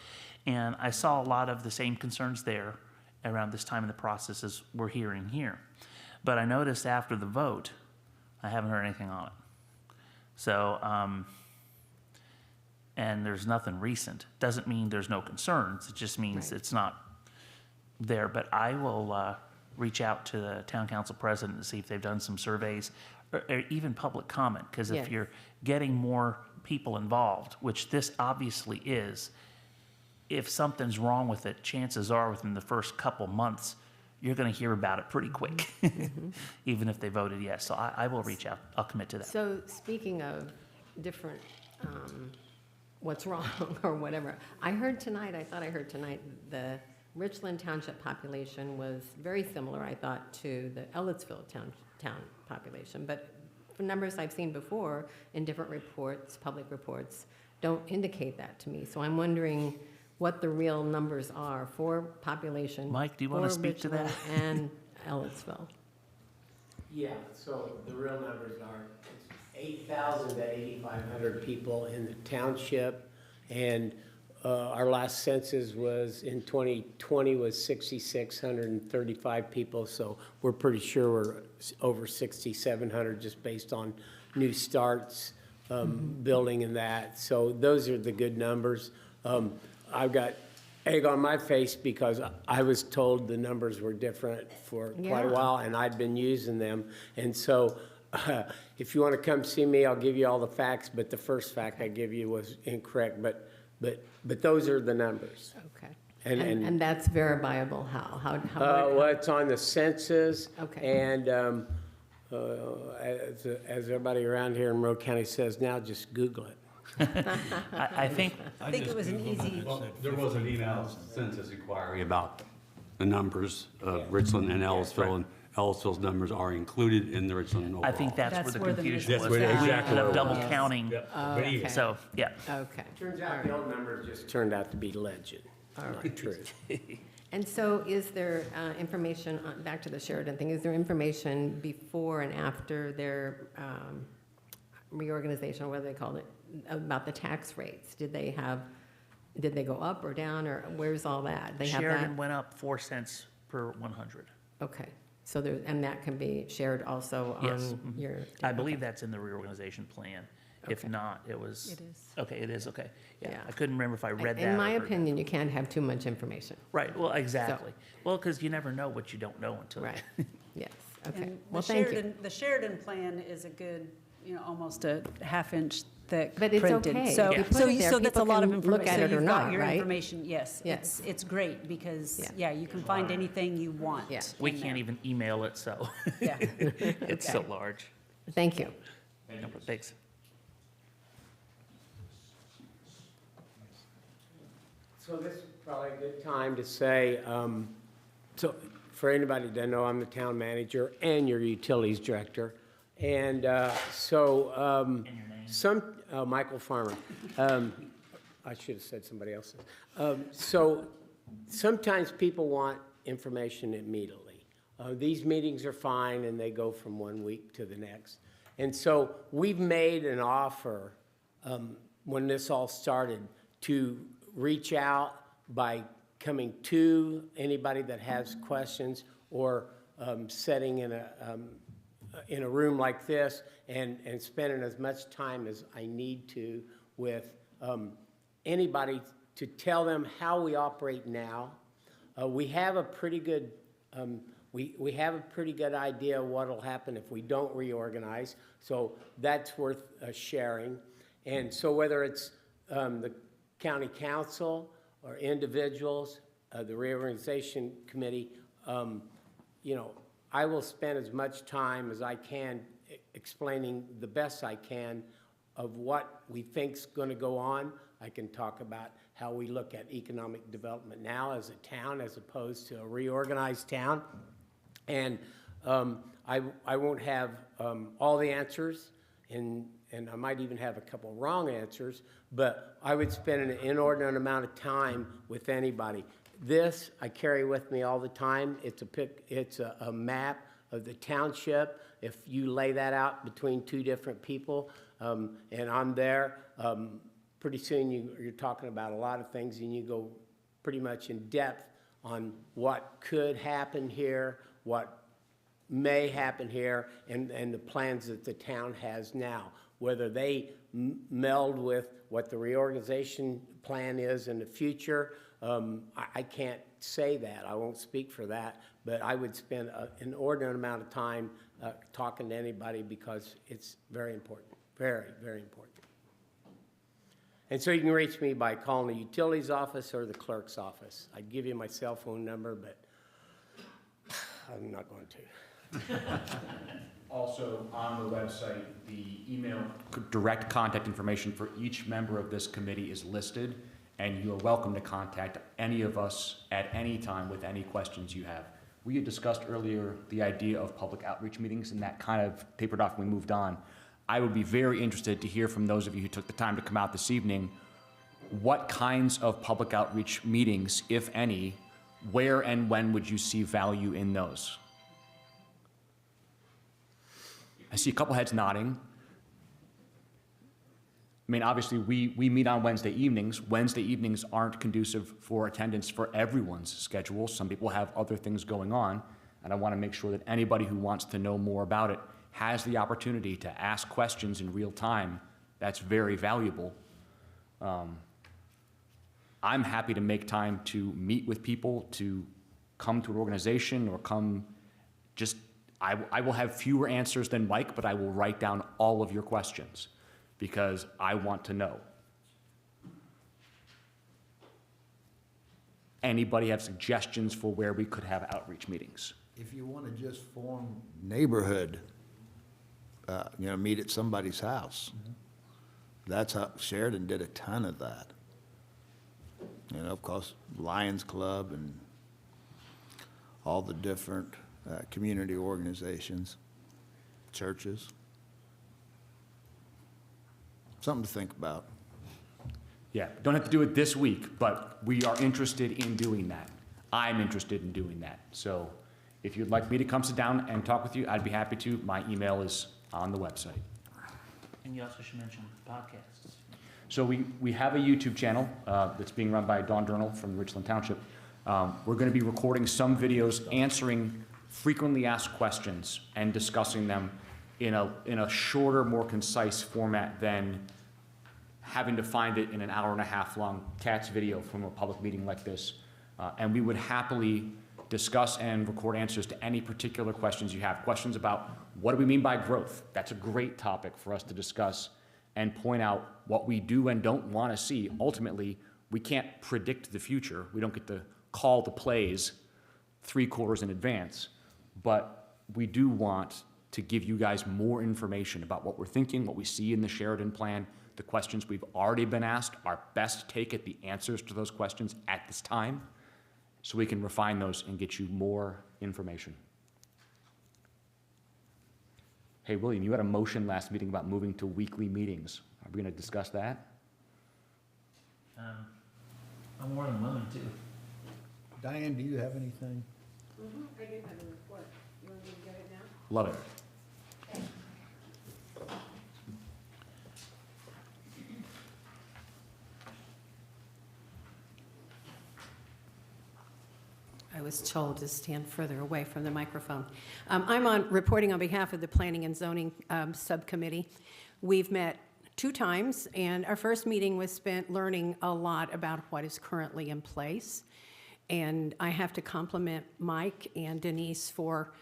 And I saw a lot of the same concerns there around this time in the process as we're hearing here. But I noticed after the vote, I haven't heard anything on it. So, and there's nothing recent. Doesn't mean there's no concerns. It just means it's not there. But I will reach out to the town council president and see if they've done some surveys or even public comment. Because if you're getting more people involved, which this obviously is, if something's wrong with it, chances are within the first couple months, you're going to hear about it pretty quick, even if they voted yes. So I will reach out. I'll commit to that. So speaking of different, what's wrong or whatever, I thought I heard tonight, the Richland Township population was very similar, I thought, to the Ellettsville town population. But from numbers I've seen before in different reports, public reports, don't indicate that to me. So I'm wondering what the real numbers are for population. Mike, do you want to for speak to that? Richland and Ellettsville. Yeah, so the real numbers are, it's 8,000 to 8,500 people in the township, and our last census was, in 2020, was 6,635 people, so we're pretty sure we're over 6,700 just based on new starts, building and that. So those are the good numbers. I've got egg on my face because I was told the numbers were different for quite a while, and I'd been using them. And so if you want to come see me, I'll give you all the facts, but the first fact I give you was incorrect. But those are the numbers. Okay. And that's verifiable how? Well, it's on the census. Okay. And as everybody around here in Monroe County says now, just Google it. I think it was an easy. There was an email census inquiry about the numbers of Richland and Ellettsville, and Ellettsville's numbers are included in the Richland overall. I think that's where the confusion was. That's where We ended exactly up where it double was. counting. But even- So, yeah. Okay. Turns out the old numbers just turned out to be legend, not truth. And so is there information, back to the Sheridan thing, is there information before and after their reorganization, or what do they call it, about the tax rates? Did they go up or down, or where's all that? They have Sheridan that? went up 4 cents per 100. Okay, so there, and that can be shared also Yes. on your? I believe that's in the reorganization plan. If Okay. not, it was. It is. Okay, it is, okay. Yeah, Yeah. I couldn't remember if I read that. In my or heard that. opinion, you can't have too much information. Right, well, exactly. Well, because you never know what you don't know until. Right, yes, okay. And Well, the thank you. Sheridan, the Sheridan plan is a good, almost a half-inch thick But it's printed. okay. So, If you put so it you- there, so that's a people lot of can information. look at So it or you've got not, your right? information, yes. Yes. It's great because, Yeah. you can find anything you want. Yeah. We in can't there. even email it, so. Yeah. It's so Okay. large. Thank you. No, but Thanks. So this is probably a good time to say, so for anybody that doesn't know, I'm the town manager and your utilities director. And Michael Farmer. I should have said somebody else's. So sometimes people want information immediately. These meetings are fine and they go from one week to the next. And so we've made an offer when this all started to reach out by coming to anybody that has questions or sitting in a room like this and spending as much time as I need to with anybody to tell them how we operate now. We have a pretty good we have a pretty good idea of what will happen if we don't reorganize, so that's worth sharing. And so whether it's the county council or individuals, the reorganization committee, I will spend as much time as I can explaining the best I can of what we think's going to go on. I can talk about how we look at economic development now as a town as opposed to a reorganized town. And I won't have all the answers, and I might even have a couple wrong answers, but I would spend an inordinate amount of time with anybody. This I carry with me all the time. It's a map of the township. If you lay that out between two different people, and I'm there, pretty soon you're talking about a lot of things, and you go pretty much in depth on what could happen here, what may happen here, and the plans that the town has now. Whether they meld with what the reorganization plan is in the future, I can't say that. I won't speak for that, but I would spend an inordinate amount of time talking to anybody because it's very important, very, very important. And so you can reach me by calling the utilities office or the clerk's office. I'd give you my cell phone number, but I'm not going to. Also, on the website, the email direct contact information for each member of this committee is listed, and you are welcome to contact any of us at any time with any questions you have. We had discussed earlier the idea of public outreach meetings, and that kind of tapered off when we moved on. I would be very interested to hear from those of you who took the time to come out this evening, what kinds of public outreach meetings, if any, where and when would you see value in those? I see a couple heads nodding. I mean, obviously, we meet on Wednesday evenings. Wednesday evenings aren't conducive for attendance for everyone's schedule. Some people have other things going on, and I want to make sure that anybody who wants to know more about it has the opportunity to ask questions in real time. That's very valuable. I'm happy to make time to meet with people, to come to an organization or come just, I will have fewer answers than Mike, but I will write down all of your questions because I want to know. Anybody have suggestions for where we could have outreach meetings? If you want to just form neighborhood, meet at somebody's house. That's how Sheridan did a ton of that. Of course, Lions Club and all the different community organizations, churches. Something to think about. Yeah, don't have to do it this week, but we are interested in doing that. I'm interested in doing that. So if you'd like me to come sit down and talk with you, I'd be happy to. My email is on the website. And you also should mention podcasts. So we have a YouTube channel that's being run by Dawn Durnall from Richland Township. We're going to be recording some videos answering frequently asked questions and discussing them in a shorter, more concise format than having to find it in an hour-and-a-half long CATS video from a public meeting like this. And we would happily discuss and record answers to any particular questions you have. Questions about what do we mean by growth? That's a great topic for us to discuss and point out what we do and don't want to see. Ultimately, we can't predict the future. We don't get to call the plays 3 quarters in advance, but we do want to give you guys more information about what we're thinking, what we see in the Sheridan plan, the questions we've already been asked, our best take at the answers to those questions at this time, so we can refine those and get you more information. Hey, William, you had a motion last meeting about moving to weekly meetings. Are we going to discuss that? I'm more than willing to. Diane, do you have anything? I do have a report. You want me to get it now? Love it. I was told to stand further away from the microphone. I'm reporting on behalf of the Planning and Zoning Subcommittee. We've met 2 times, and our first meeting was spent learning a lot about what is currently in place. And I have to compliment Mike and Denise for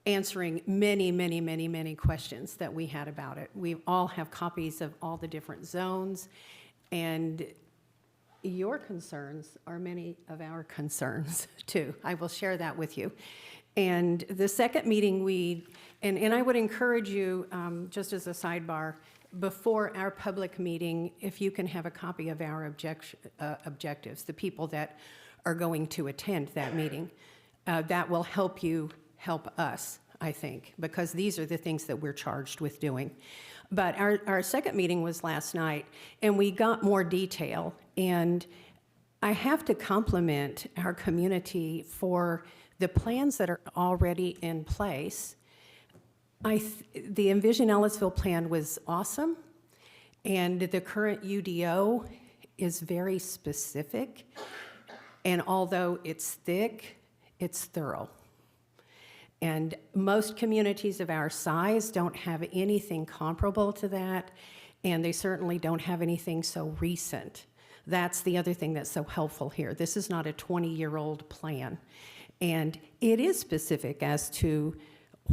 answering many questions that we had about it. We all have copies of all the different zones, and your concerns are many of our concerns, too. I will share that with you. And the second meeting, and I would encourage you, just as a sidebar, before our public meeting, if you can have a copy of our objectives, the people that are going to attend that meeting, that will help you help us, I think, because these are the things that we're charged with doing. But our second meeting was last night, and we got more detail. And I have to compliment our community for The plans that are already in place, the Envision Ellettsville plan was awesome, and the current UDO is very specific, and although it's thick, it's thorough. And most communities of our size don't have anything comparable to that, and they certainly don't have anything so recent. That's the other thing that's so helpful here. This is not a 20-year-old plan, and it is specific as to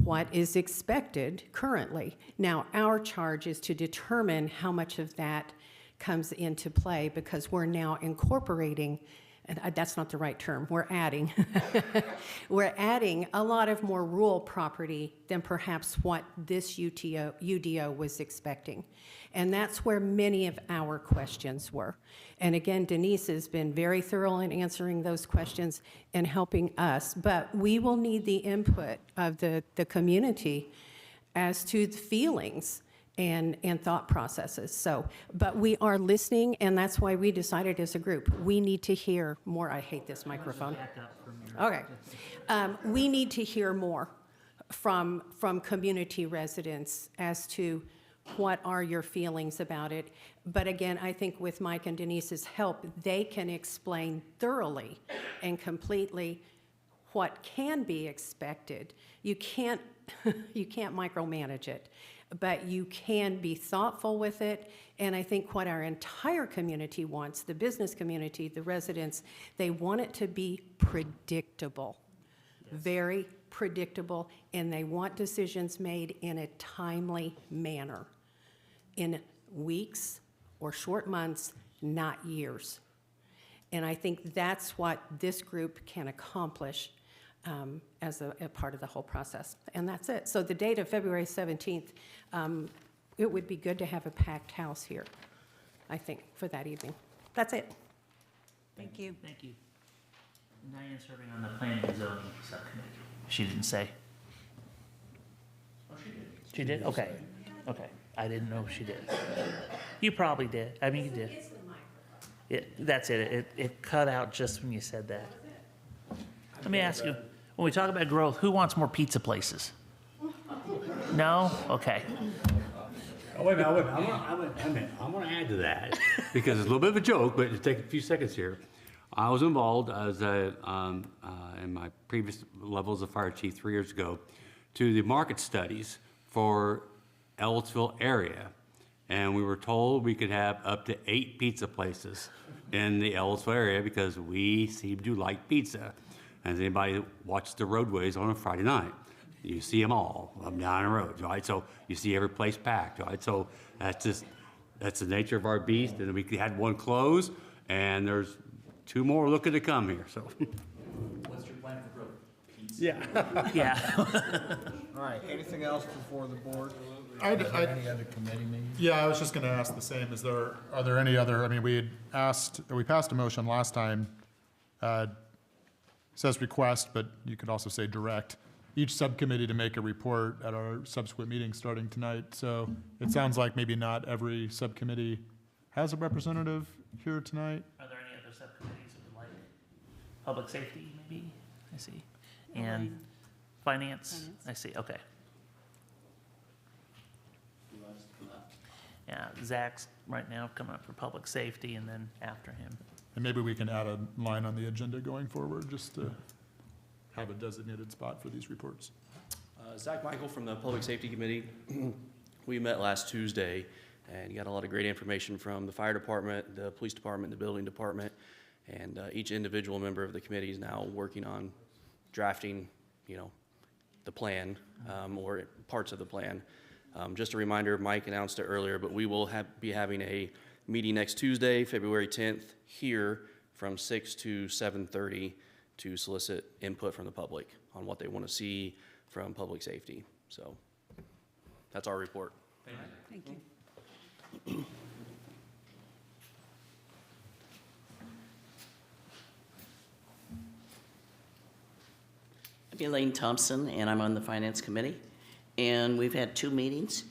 what is expected currently. Now, our charge is to determine how much of that comes into play, because we're now incorporating, and that's not the right term, we're adding. We're adding a lot of more rural property than perhaps what this UDO was expecting. And that's where many of our questions were. And again, Denise has been very thorough in answering those questions and helping us, but we will need the input of the community as to the feelings and thought processes. So, but we are listening, and that's why we decided as a group, we need to hear more. I hate this microphone. Okay. We need to hear more from community residents as to what are your feelings about it. But again, I think with Mike and Denise's help, they can explain thoroughly and completely what can be expected. You can't micromanage it, but you can be thoughtful with it. And I think what our entire community wants, the business community, the residents, they want it to be predictable, very predictable, and they want decisions made in a timely manner, in weeks or short months, not years. And I think that's what this group can accomplish as a part of the whole process. And that's it. So the date of February 17th, it would be good to have a packed house here, I think, for that evening. That's it. Thank you. Thank you. Diane's serving on the planning and zoning subcommittee. She didn't say. Oh, she did. She did? Okay. Okay. I didn't know if she did. You probably did. I mean, you did. That's it. It cut out just when you said that. Let me ask you, when we talk about growth, who wants more pizza places? No? Okay. Oh, wait a minute, I want to add to that, because it's a little bit of a joke, but to take a few seconds here. I was involved as in my previous level as a fire chief 3 years ago to the market studies for Ellettsville area. And we were told we could have up to 8 pizza places in the Ellettsville area because we seem to like pizza. As anybody watches the roadways on a Friday night, you see them all up down the road, right? So you see every place packed, right? So that's the nature of our beast. And we had one close, and there's 2 more looking to come here, so. What's your plan for growth? Pizza? Yeah. Yeah. All right, anything else before the board? Any other committee meetings? Yeah, I was just going to ask the same. Are there any other, I mean, we passed a motion last time, says request, but you could also say direct, each subcommittee to make a report at our subsequent meeting starting tonight. So it sounds like maybe not every subcommittee has a representative here tonight. Are there any other subcommittees that would like? Public safety, maybe? I see. And finance? I see, okay. Yeah, Zach's right now coming up for public safety, and then after him. And maybe we can add a line on the agenda going forward, just to have a designated spot for these reports. Zach Michael from the Public Safety Committee. We met last Tuesday and got a lot of great information from the fire department, the police department, the building department, and each individual member of the committee is now working on drafting, the plan or parts of the plan. Just a reminder, Mike announced it earlier, but we will be having a meeting next Tuesday, February 10th, here from 6 to 7:30 to solicit input from the public on what they want to see from public safety. So that's our report. Thank you. I'm Elaine Thompson, and I'm on the Finance Committee. And we've had 2 meetings,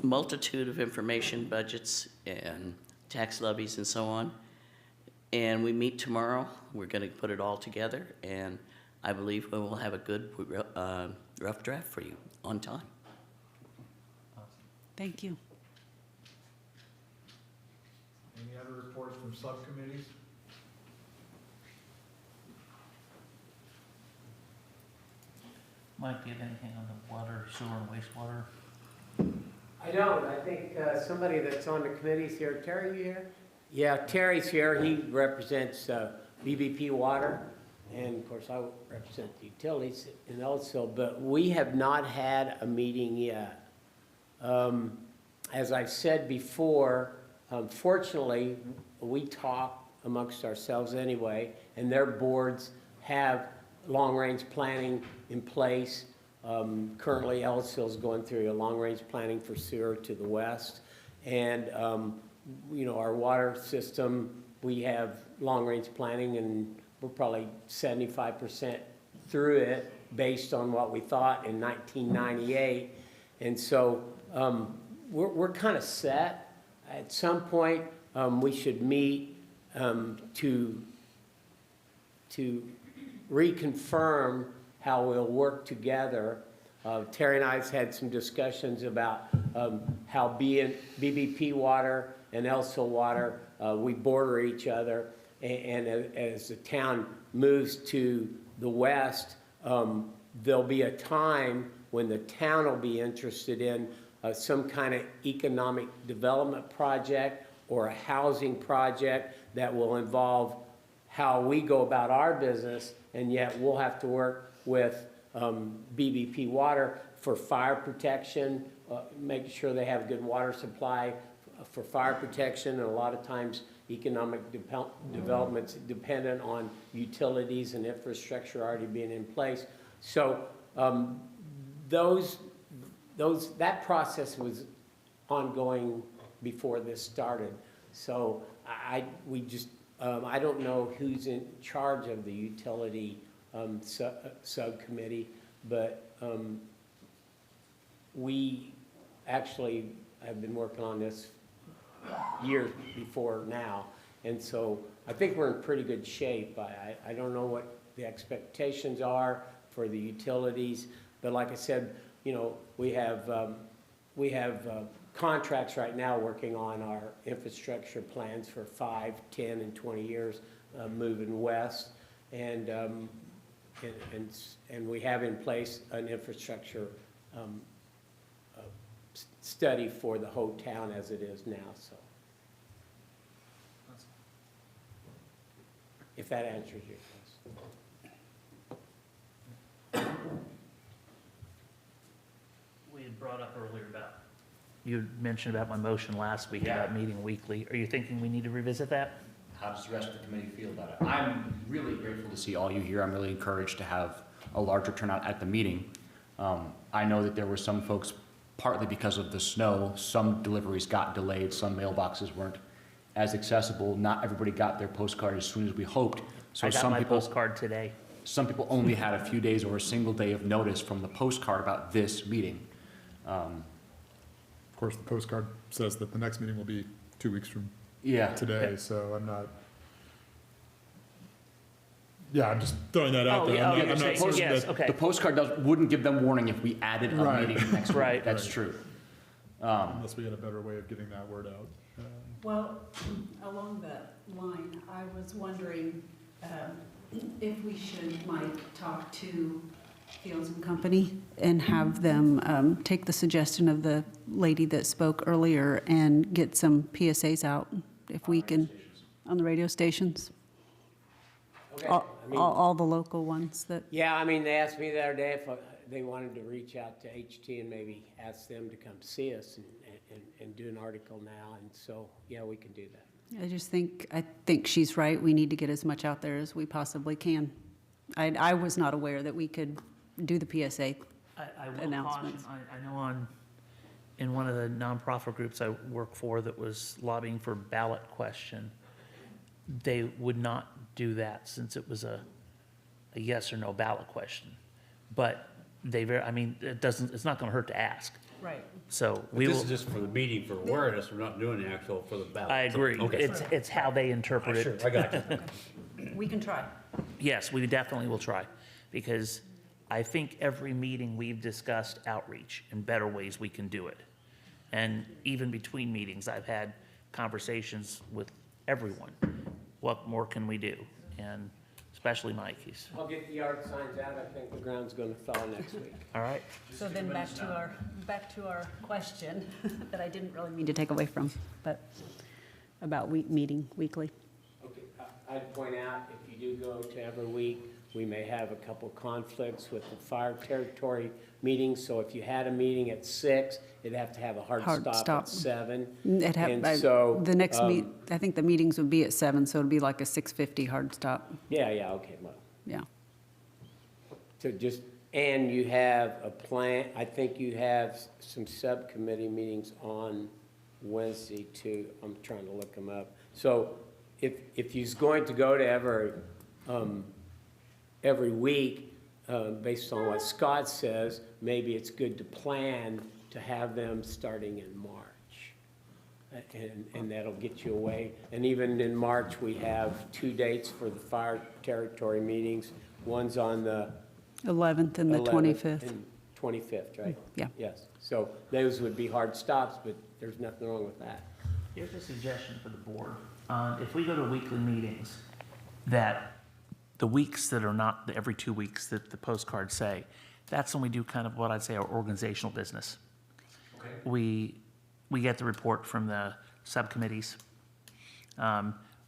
multitude of information, budgets, and tax levies, and so on. And we meet tomorrow. We're going to put it all together, and I believe we will have a good rough draft for you on time. Thank you. Any other reports from subcommittees? Mike, do you have anything on the water, sewer, and wastewater? I don't. I think somebody that's on the committee's here. Terry, you here? Yeah, Terry's here. He represents BBP Water. And of course, I represent the utilities in Ellettsville, but we have not had a meeting yet. As I've said before, fortunately, we talk amongst ourselves anyway, and their boards have long-range planning in place. Currently, Ellettsville is going through a long-range planning for sewer to the west. And, you know, our water system, we have long-range planning, and we're probably 75% through it based on what we thought in 1998. And so we're kind of set. At some point, we should meet to reconfirm how we'll work together. Terry and I have had some discussions about how BBP Water and Ellettsville Water, we border each other. And as the town moves to the west, there'll be a time when the town will be interested in some kind of economic development project or a housing project that will involve how we go about our business, and yet we'll have to work with BBP Water for fire protection, making sure they have good water supply for fire protection, and a lot of times economic development's dependent on utilities and infrastructure already being in place. So that process was ongoing before this started. So I don't know who's in charge of the utility subcommittee, but we actually have been working on this years before now. And so I think we're in pretty good shape. I don't know what the expectations are for the utilities, but like I said, you know, we have contracts right now working on our infrastructure plans for 5, 10, and 20 years moving west. And we have in place an infrastructure study for the whole town as it is now, so. If that answers your question. We had brought up earlier about, you had mentioned about my motion last week about meeting weekly. Are you thinking we need to revisit that? How does the rest of the committee feel about it? I'm really grateful to see all you here. I'm really encouraged to have a larger turnout at the meeting. I know that there were some folks, partly because of the snow, some deliveries got delayed, some mailboxes weren't as accessible. Not everybody got their postcard as soon as we hoped. So I got some my people, postcard today. Some people only had a few days or a single day of notice from the postcard about this meeting. Of course, the postcard says that the next meeting will be 2 weeks from Yeah. today, so I'm not. Yeah, I'm just throwing that out Oh, there. yeah, I'm you're not saying- certain yes, that- okay. The postcard wouldn't give them warning if we added a Right. meeting next week. Right. That's true. Unless we had a better way of getting that word out. Well, along that line, I was wondering if we should, Mike, talk to Fields and Company and have them take the suggestion of the lady that spoke earlier and get some PSAs out, if we can, on the radio stations. Okay. All the local ones that, Yeah, I mean, they asked me the other day if they wanted to reach out to HT and maybe ask them to come see us and do an article now, and so, yeah, we can do that. I think she's right. We need to get as much out there as we possibly can. I was not aware that we could do the PSA I will caution, announcements. I know in one of the nonprofit groups I work for that was lobbying for ballot question, they would not do that since it was a yes or no ballot question. But it's not gonna hurt to ask. Right. So But we this will, is just for the meeting for awareness, we're not doing the actual for the ballot. I agree. Okay. It's how they interpret it. Sure, I got you. We can try. Yes, we definitely will try. because I think every meeting we've discussed outreach and better ways we can do it. And even between meetings, I've had conversations with everyone. What more can we do? And especially Mikey's. I'll get the yard signs out. I think the ground's gonna thaw next week. All right. So then back to our question that I didn't really mean to take away from, but about meeting weekly. Okay, I'd point out, if you do go to every week, we may have a couple conflicts with the fire territory meetings. So if you had a meeting at 6, it'd have to have a hard stop at 7. And so, The next I think the meetings would be at 7, so it'd be like a 6:50 hard stop. Yeah, okay, well, Yeah. so just, and you have a plan, I think you have some subcommittee meetings on Wednesday too. I'm trying to look them up. So if you's going to go to every week, based on what Scott says, maybe it's good to plan to have them starting in March. And that'll get you away. And even in March, we have 2 dates for the fire territory meetings. One's on the 11th and the 11th 25th. and 25th, right? Yeah. Yes. So those would be hard stops, but there's nothing wrong with that. Here's a suggestion for the board. If we go to weekly meetings, that the weeks that are not every 2 weeks that the postcards say, that's when we do kind of what I'd say our organizational business. Okay. We get the report from the subcommittees.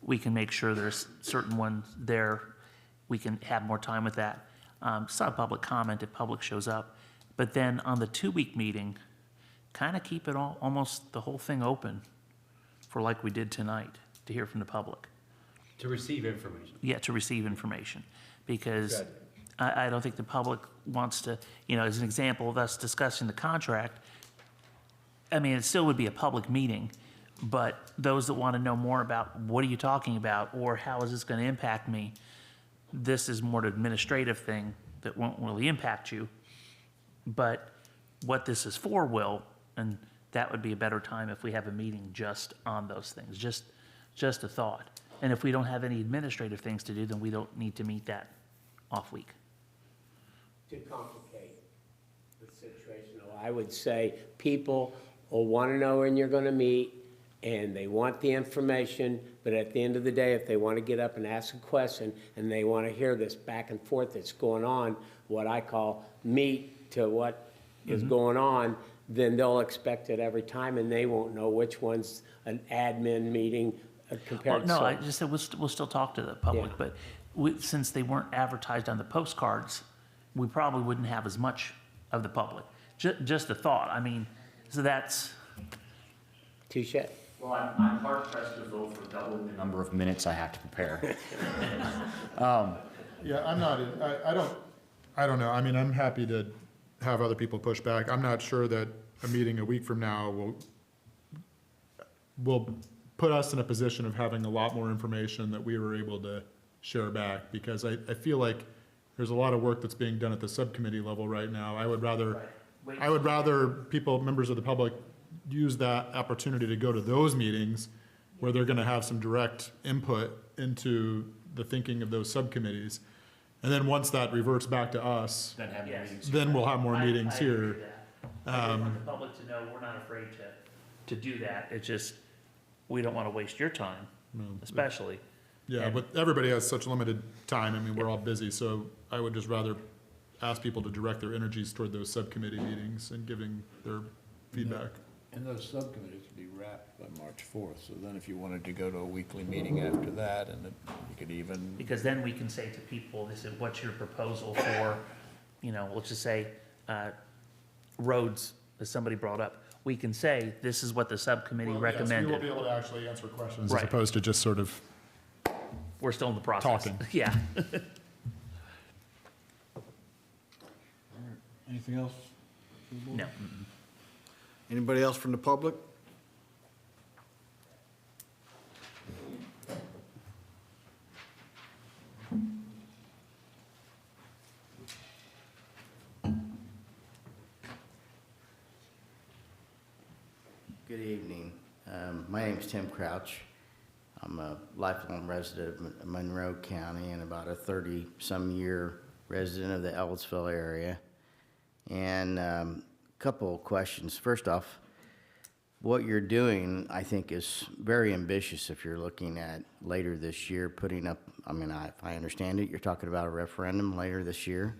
We can make sure there's certain ones there. We can have more time with that. Some public comment if public shows up. But then on the 2-week meeting, kind of keep it almost the whole thing open for like we did tonight, to hear from the public. To receive information. Yeah, to receive information, because I don't think the public wants to, as an example of us discussing the contract, I mean, it still would be a public meeting, but those that want to know more about what are you talking about, or how is this going to impact me, this is more an administrative thing that won't really impact you, but what this is for will, and that would be a better time if we have a meeting just on those things, just a thought. And if we don't have any administrative things to do, then we don't need to meet that off week. To complicate the situation, I would say people will want to know when you're going to meet, and they want the information, but at the end of the day, if they want to get up and ask a question, and they want to hear this back and forth that's going on, what I call meat to what is going on, then they'll expect it every time, and they won't know which one's an admin meeting compared to. No, I just said we'll still talk to the public, Yeah. but since they weren't advertised on the postcards, we probably wouldn't have as much of the public. Just a thought, I mean, so that's. Touche. Well, I'm hard pressed to vote for doubling the number of minutes I have to prepare. Yeah, I'm not, I don't know. I mean, I'm happy to have other people push back. I'm not sure that a meeting a week from now will put us in a position of having a lot more information that we were able to share back, because I feel like there's a lot of work that's being done at the subcommittee level right now. I would rather people, members of the public, use that opportunity to go to those meetings where they're gonna have some direct input into the thinking of those subcommittees. And then once that reverts back to us, then we'll have more meetings I agree here. with that. I just want the public to know we're not afraid to do that. It's just, we don't want to waste your time, especially. Yeah, And- but everybody has such limited time. I mean, we're all busy, so I would just rather ask people to direct their energies toward those subcommittee meetings and giving their feedback. And those subcommittees would be wrapped by March 4th, so then if you wanted to go to a weekly meeting after that, and you could even. Because then we can say to people, this is what's your proposal for, let's just say, roads, as somebody brought up. We can say, this is what the subcommittee recommended. Yes, we will be able to actually answer questions as Right. opposed to just sort of We're still in the process. talking. Yeah. Anything else? No. Anybody else from the public? Good evening. My name's Tim Crouch. I'm a lifelong resident of Monroe County and about a 30-some year resident of the Ellettsville area. And a couple of questions. First off, what you're doing, I think, is very ambitious if you're looking at later this year putting up, I mean, if I understand it, you're talking about a referendum later this year?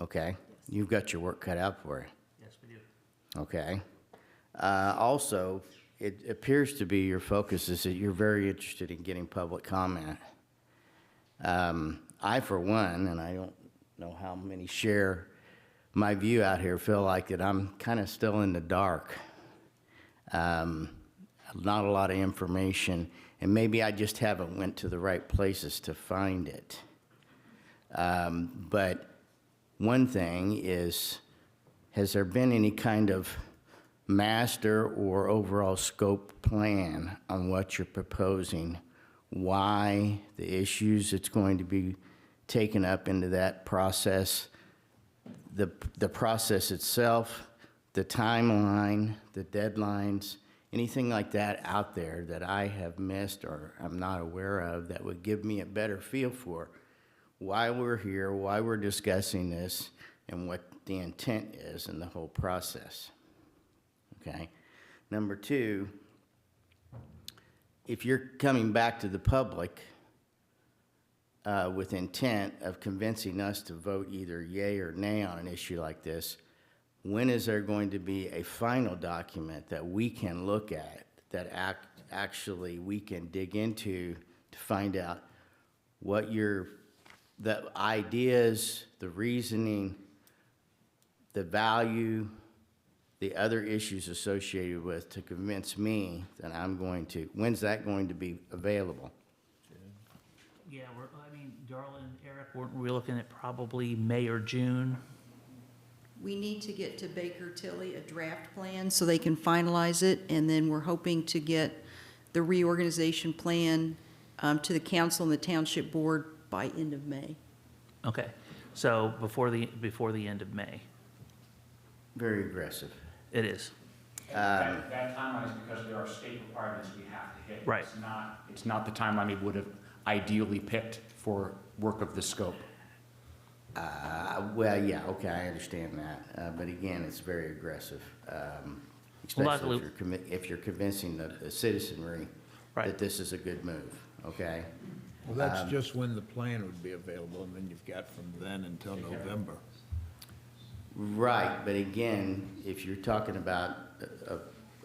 Okay. You've got your work cut out for you. Yes, we do. Okay. Also, it appears to be your focus is that you're very interested in getting public comment. I, for one, and I don't know how many share my view out here, feel like that I'm kind of still in the dark. Not a lot of information, and maybe I just haven't went to the right places to find it. But one thing is, has there been any kind of master or overall scope plan on what you're proposing? Why, the issues that's going to be taken up into that process, the process itself, the timeline, the deadlines, anything like that out there that I have missed or I'm not aware of that would give me a better feel for why we're here, why we're discussing this, and what the intent is in the whole process. Okay? Number two, if you're coming back to the public with intent of convincing us to vote either yay or nay on an issue like this, when is there going to be a final document that we can look at, that actually we can dig into to find out what the ideas, the reasoning, the value, the other issues associated with to convince me that I'm going to, when's that going to be available? Yeah, I mean, Darla and Eric, weren't we looking at probably May or June? We need to get to Baker Tilly a draft plan so they can finalize it, and then we're hoping to get the reorganization plan to the council and the township board by end of May. Okay, so before the end of May. Very aggressive. It is. That timeline is because there are state requirements we have to hit. Right. It's not the timeline we would have ideally picked for work of this scope. Well, yeah, okay, I understand that, but again, it's very aggressive, especially luckily- if you're convincing the citizenry that this is a good move, okay? Well, that's just when the plan would be available, and then you've got from then until November. Right, but again, if you're talking about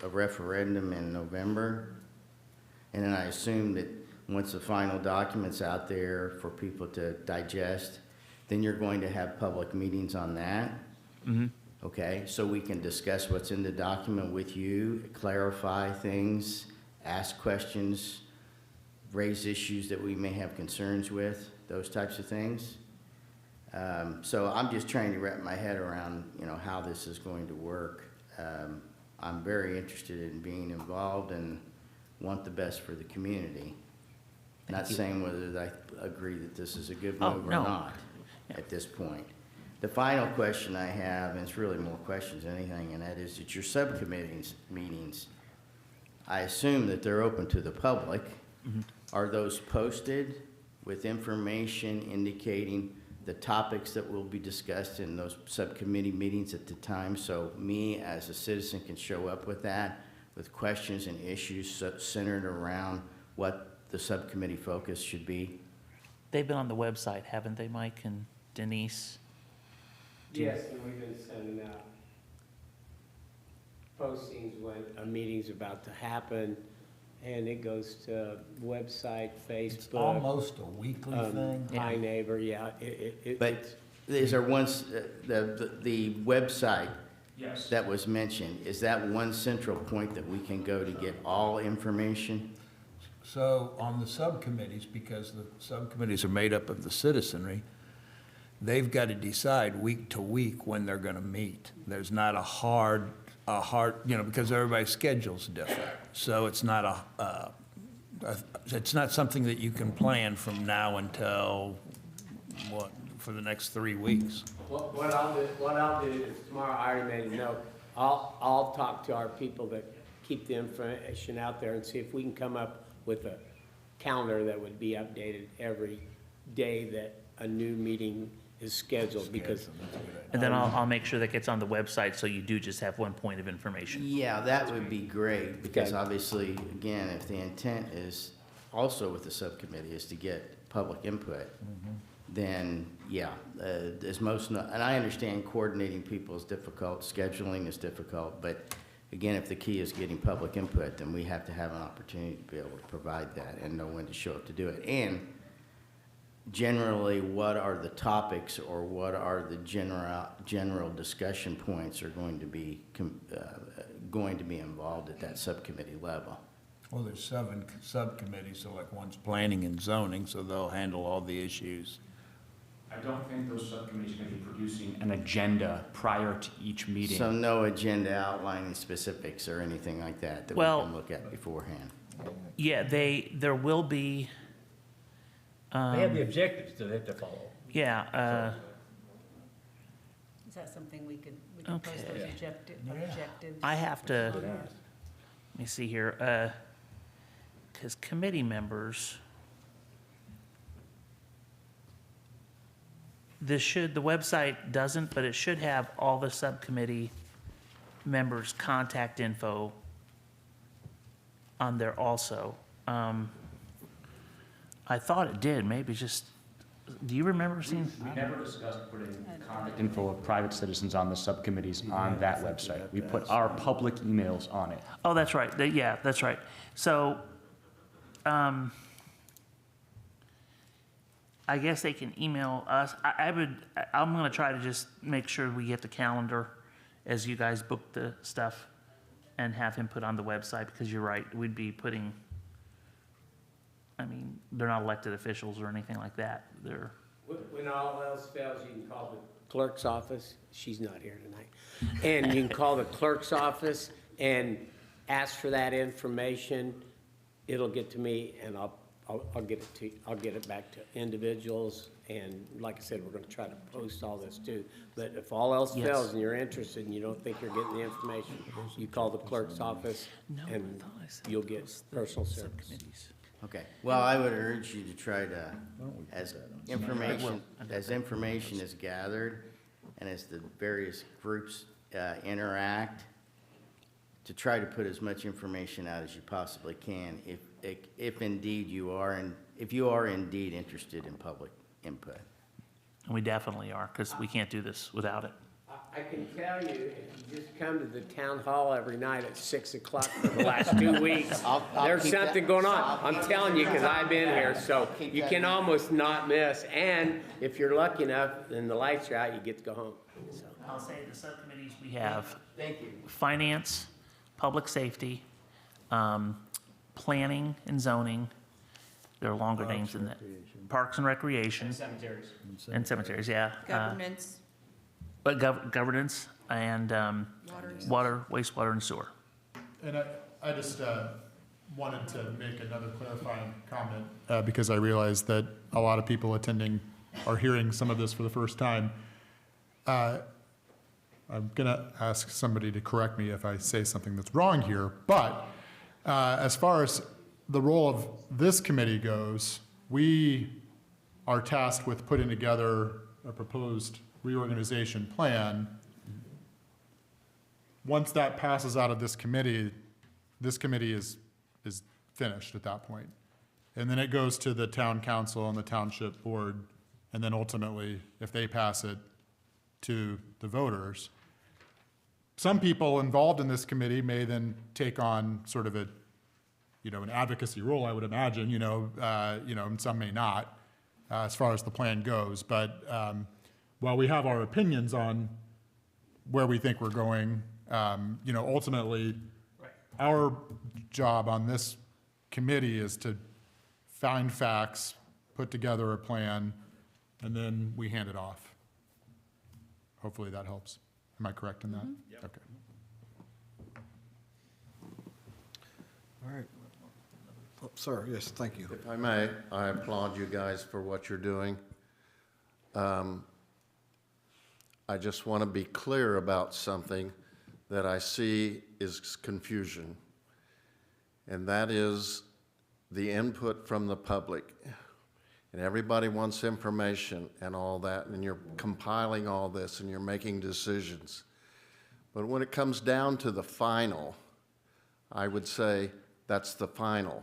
a referendum in November, and then I assume that once the final document's out there for people to digest, then you're going to have public meetings on that. Mm-hmm. Okay, so we can discuss what's in the document with you, clarify things, ask questions, raise issues that we may have concerns with, those types of things. So I'm just trying to wrap my head around, how this is going to work. I'm very interested in being involved and want the best for the community. Not saying whether I agree that this is a good move or not at this point. The final question I have, and it's really more questions than anything, and that is that your subcommittees meetings, I assume that they're open to the public. Mm-hmm. Are those posted with information indicating the topics that will be discussed in those subcommittee meetings at the time, so me as a citizen can show up with that, with questions and issues centered around what the subcommittee focus should be? They've been on the website, haven't they, Mike and Denise? Yes, and we've been sending out postings when a meeting's about to happen, and it goes to website, Facebook. It's almost a weekly thing. Hi Neighbor, yeah. But is there once, the website Yes. that was mentioned, is that one central point that we can go to get all information? So on the subcommittees, because the subcommittees are made up of the citizenry, they've got to decide week to week when they're going to meet. There's not a hard, because everybody's schedule's different. So it's not it's not something that you can plan from now until, for the next 3 weeks. What I'll do is tomorrow, I already made a note, I'll talk to our people that keep the information out there and see if we can come up with a calendar that would be updated every day that a new meeting is scheduled, because And then I'll make sure that gets on the website, so you do just have one point of information. Yeah, that would be great, because Okay. obviously, again, if the intent is also with the subcommittee is to get public input, then, yeah, as most, and I understand coordinating people is difficult, scheduling is difficult, but again, if the key is getting public input, then we have to have an opportunity to be able to provide that and know when to show up to do it. And generally, what are the topics or what are the general discussion points are going to be involved at that subcommittee level? Well, there's 7 subcommittees, so like one's planning and zoning, so they'll handle all the issues. I don't think those subcommittees are going to be producing an agenda prior to each meeting. So no agenda outlining specifics or anything like that that we Well- can look at beforehand? Yeah, there will be. They have the objectives that they have to follow. Yeah, Is that something we could Okay. post those objectives? I have to, let me see here, because committee members, the website doesn't, but it should have all the subcommittee members' contact info on there also. I thought it did, maybe just, do you remember seeing? We never discussed putting contact info of private citizens on the subcommittees on that website. We put our public emails on it. Oh, that's right. Yeah, that's right. So, I guess they can email us. I'm gonna try to just make sure we get the calendar as you guys book the stuff and have him put on the website, because you're right, we'd be putting, I mean, they're not elected officials or anything like that. They're, when all else fails, you can call the clerk's office. She's not here tonight. And you can call the clerk's office and ask for that information. It'll get to me, and I'll get it to, I'll get it back to individuals. And like I said, we're gonna try to post all this too. But if all else Yes. fails and you're interested and you don't think you're getting the information, you call the clerk's office and you'll get personal service. Okay, well, I would urge you to try to, as information is gathered and as the various groups interact, to try to put as much information out as you possibly can, if indeed you are indeed interested in public input. and we definitely are, because we can't do this without it. I can tell you, if you just come to the town hall every night at 6 o'clock for the last 2 weeks, I'll there's keep that- something going on. I'm telling you, because I've been here, so keep you that can in mind. almost not miss. And if you're lucky enough and the lights are out, you get to go home. So, I'll say the subcommittees we have. Thank you. Finance, public safety, planning and zoning. There are longer names than that. Parks and recreation. Cemeteries. And cemeteries, yeah. Governance, But governance and water, wastewater, and sewer. And I just wanted to make another clarifying comment, because I realize that a lot of people attending are hearing some of this for the first time. I'm going to ask somebody to correct me if I say something that's wrong here, but as far as the role of this committee goes, we are tasked with putting together a proposed reorganization plan. Once that passes out of this committee is finished at that point. And then it goes to the town council and the township board, and then ultimately, if they pass it, to the voters. Some people involved in this committee may then take on sort of an advocacy role, I would imagine, and some may not, as far as the plan goes. But while we have our opinions on where we think we're going, ultimately, our job on this committee is to find facts, put together a plan, and then we hand it off. Hopefully that helps. Am I correct in that? Yep. Okay. All right. Oh, sir, yes, thank you. If I may, I applaud you guys for what you're doing. I just want to be clear about something that I see is confusion, and that is the input from the public. and everybody wants information and all that, and you're compiling all this and you're making decisions. But when it comes down to the final, I would say that's the final.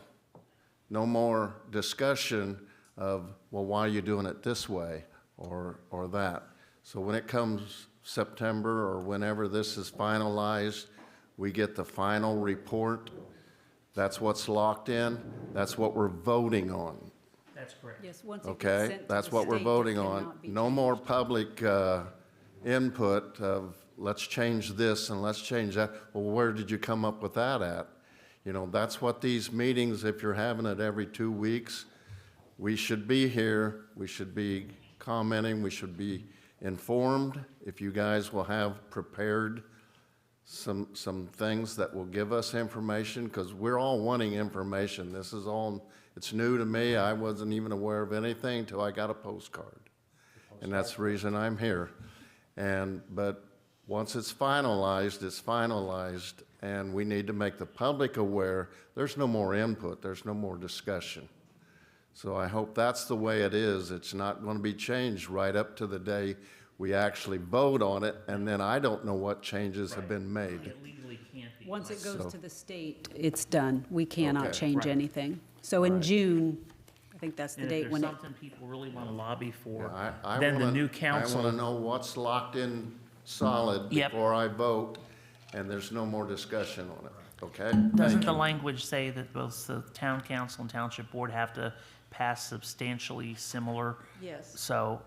No more discussion of, well, why are you doing it this way or that? So when it comes September or whenever this is finalized, we get the final report. That's what's locked in. That's what we're voting on. That's correct. Yes, once it gets Okay, sent to that's the what we're state, it voting on. cannot be No more public input of, let's change this and let's change that. Well, where did you come up with that at? You know, that's what these meetings, if you're having it every 2 weeks, we should be here, we should be commenting, we should be informed. If you guys will have prepared some things that will give us information, because we're all wanting information. This is all, it's new to me. I wasn't even aware of anything until I got a postcard. And that's the reason I'm here. But once it's finalized, and we need to make the public aware. There's no more input, there's no more discussion. So I hope that's the way it is. It's not going to be changed right up to the day we actually vote on it, and then I don't know what changes have been made. It legally can't be. Once it goes So- to the state, it's done. We cannot Okay. change Right. anything. So in Right. June, I think that's the And if date there's when it, something people really want to lobby for, I then the wanna- new I council. want to know what's locked in solid Yep. before I vote, and there's no more discussion on it, okay? Doesn't Thank the you. language say that both the town council and township board have to pass substantially similar? yes. So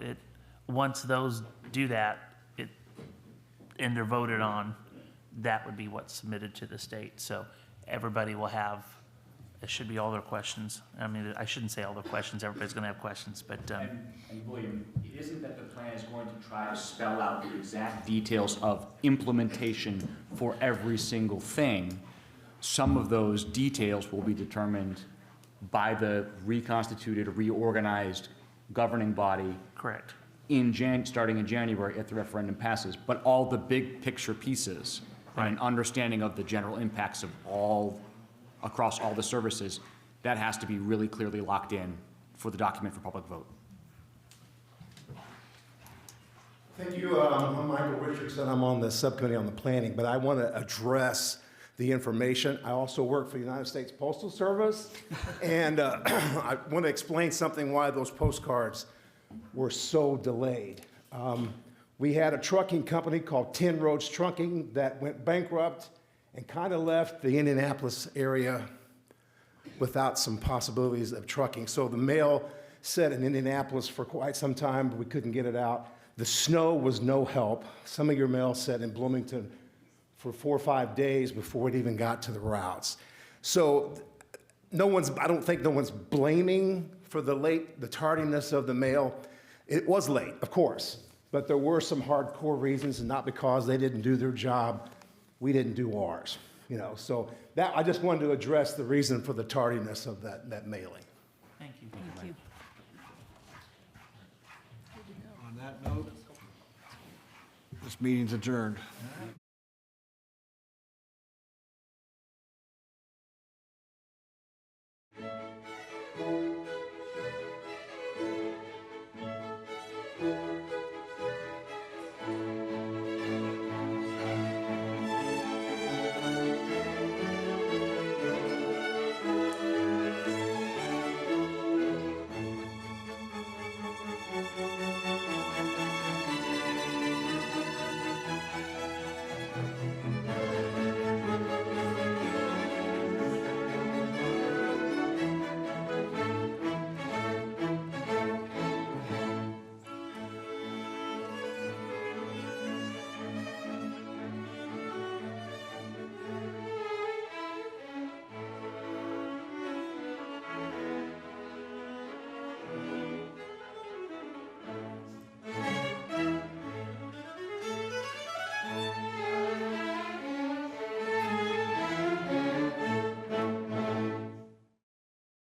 once those do that, and they're voted on, that would be what's submitted to the state. So everybody will have, it should be all their questions. I mean, I shouldn't say all their questions, everybody's gonna have questions, but, And William, it isn't that the plan is going to try to spell out the exact details of implementation for every single thing. Some of those details will be determined by the reconstituted, reorganized governing body correct. starting in January if the referendum passes. But all the big picture pieces and an understanding of the general impacts of across all the services, that has to be really clearly locked in for the document for public vote. Thank you. I'm Michael Richardson. I'm on the subcommittee on the planning, but I want to address the information. I also work for the United States Postal Service, and I want to explain something why those postcards were so delayed. We had a trucking company called 10 Roads Trucking that went bankrupt and kind of left the Indianapolis area without some possibilities of trucking. So the mail sat in Indianapolis for quite some time, but we couldn't get it out. The snow was no help. Some of your mail sat in Bloomington for 4 or 5 days before it even got to the routes. So I don't think no one's blaming for the tardiness of the mail. It was late, of course, but there were some hardcore reasons, and not because they didn't do their job, we didn't do ours. So that I just wanted to address the reason for the tardiness of that mailing. Thank you. Thank you. On that note, this meeting's adjourned.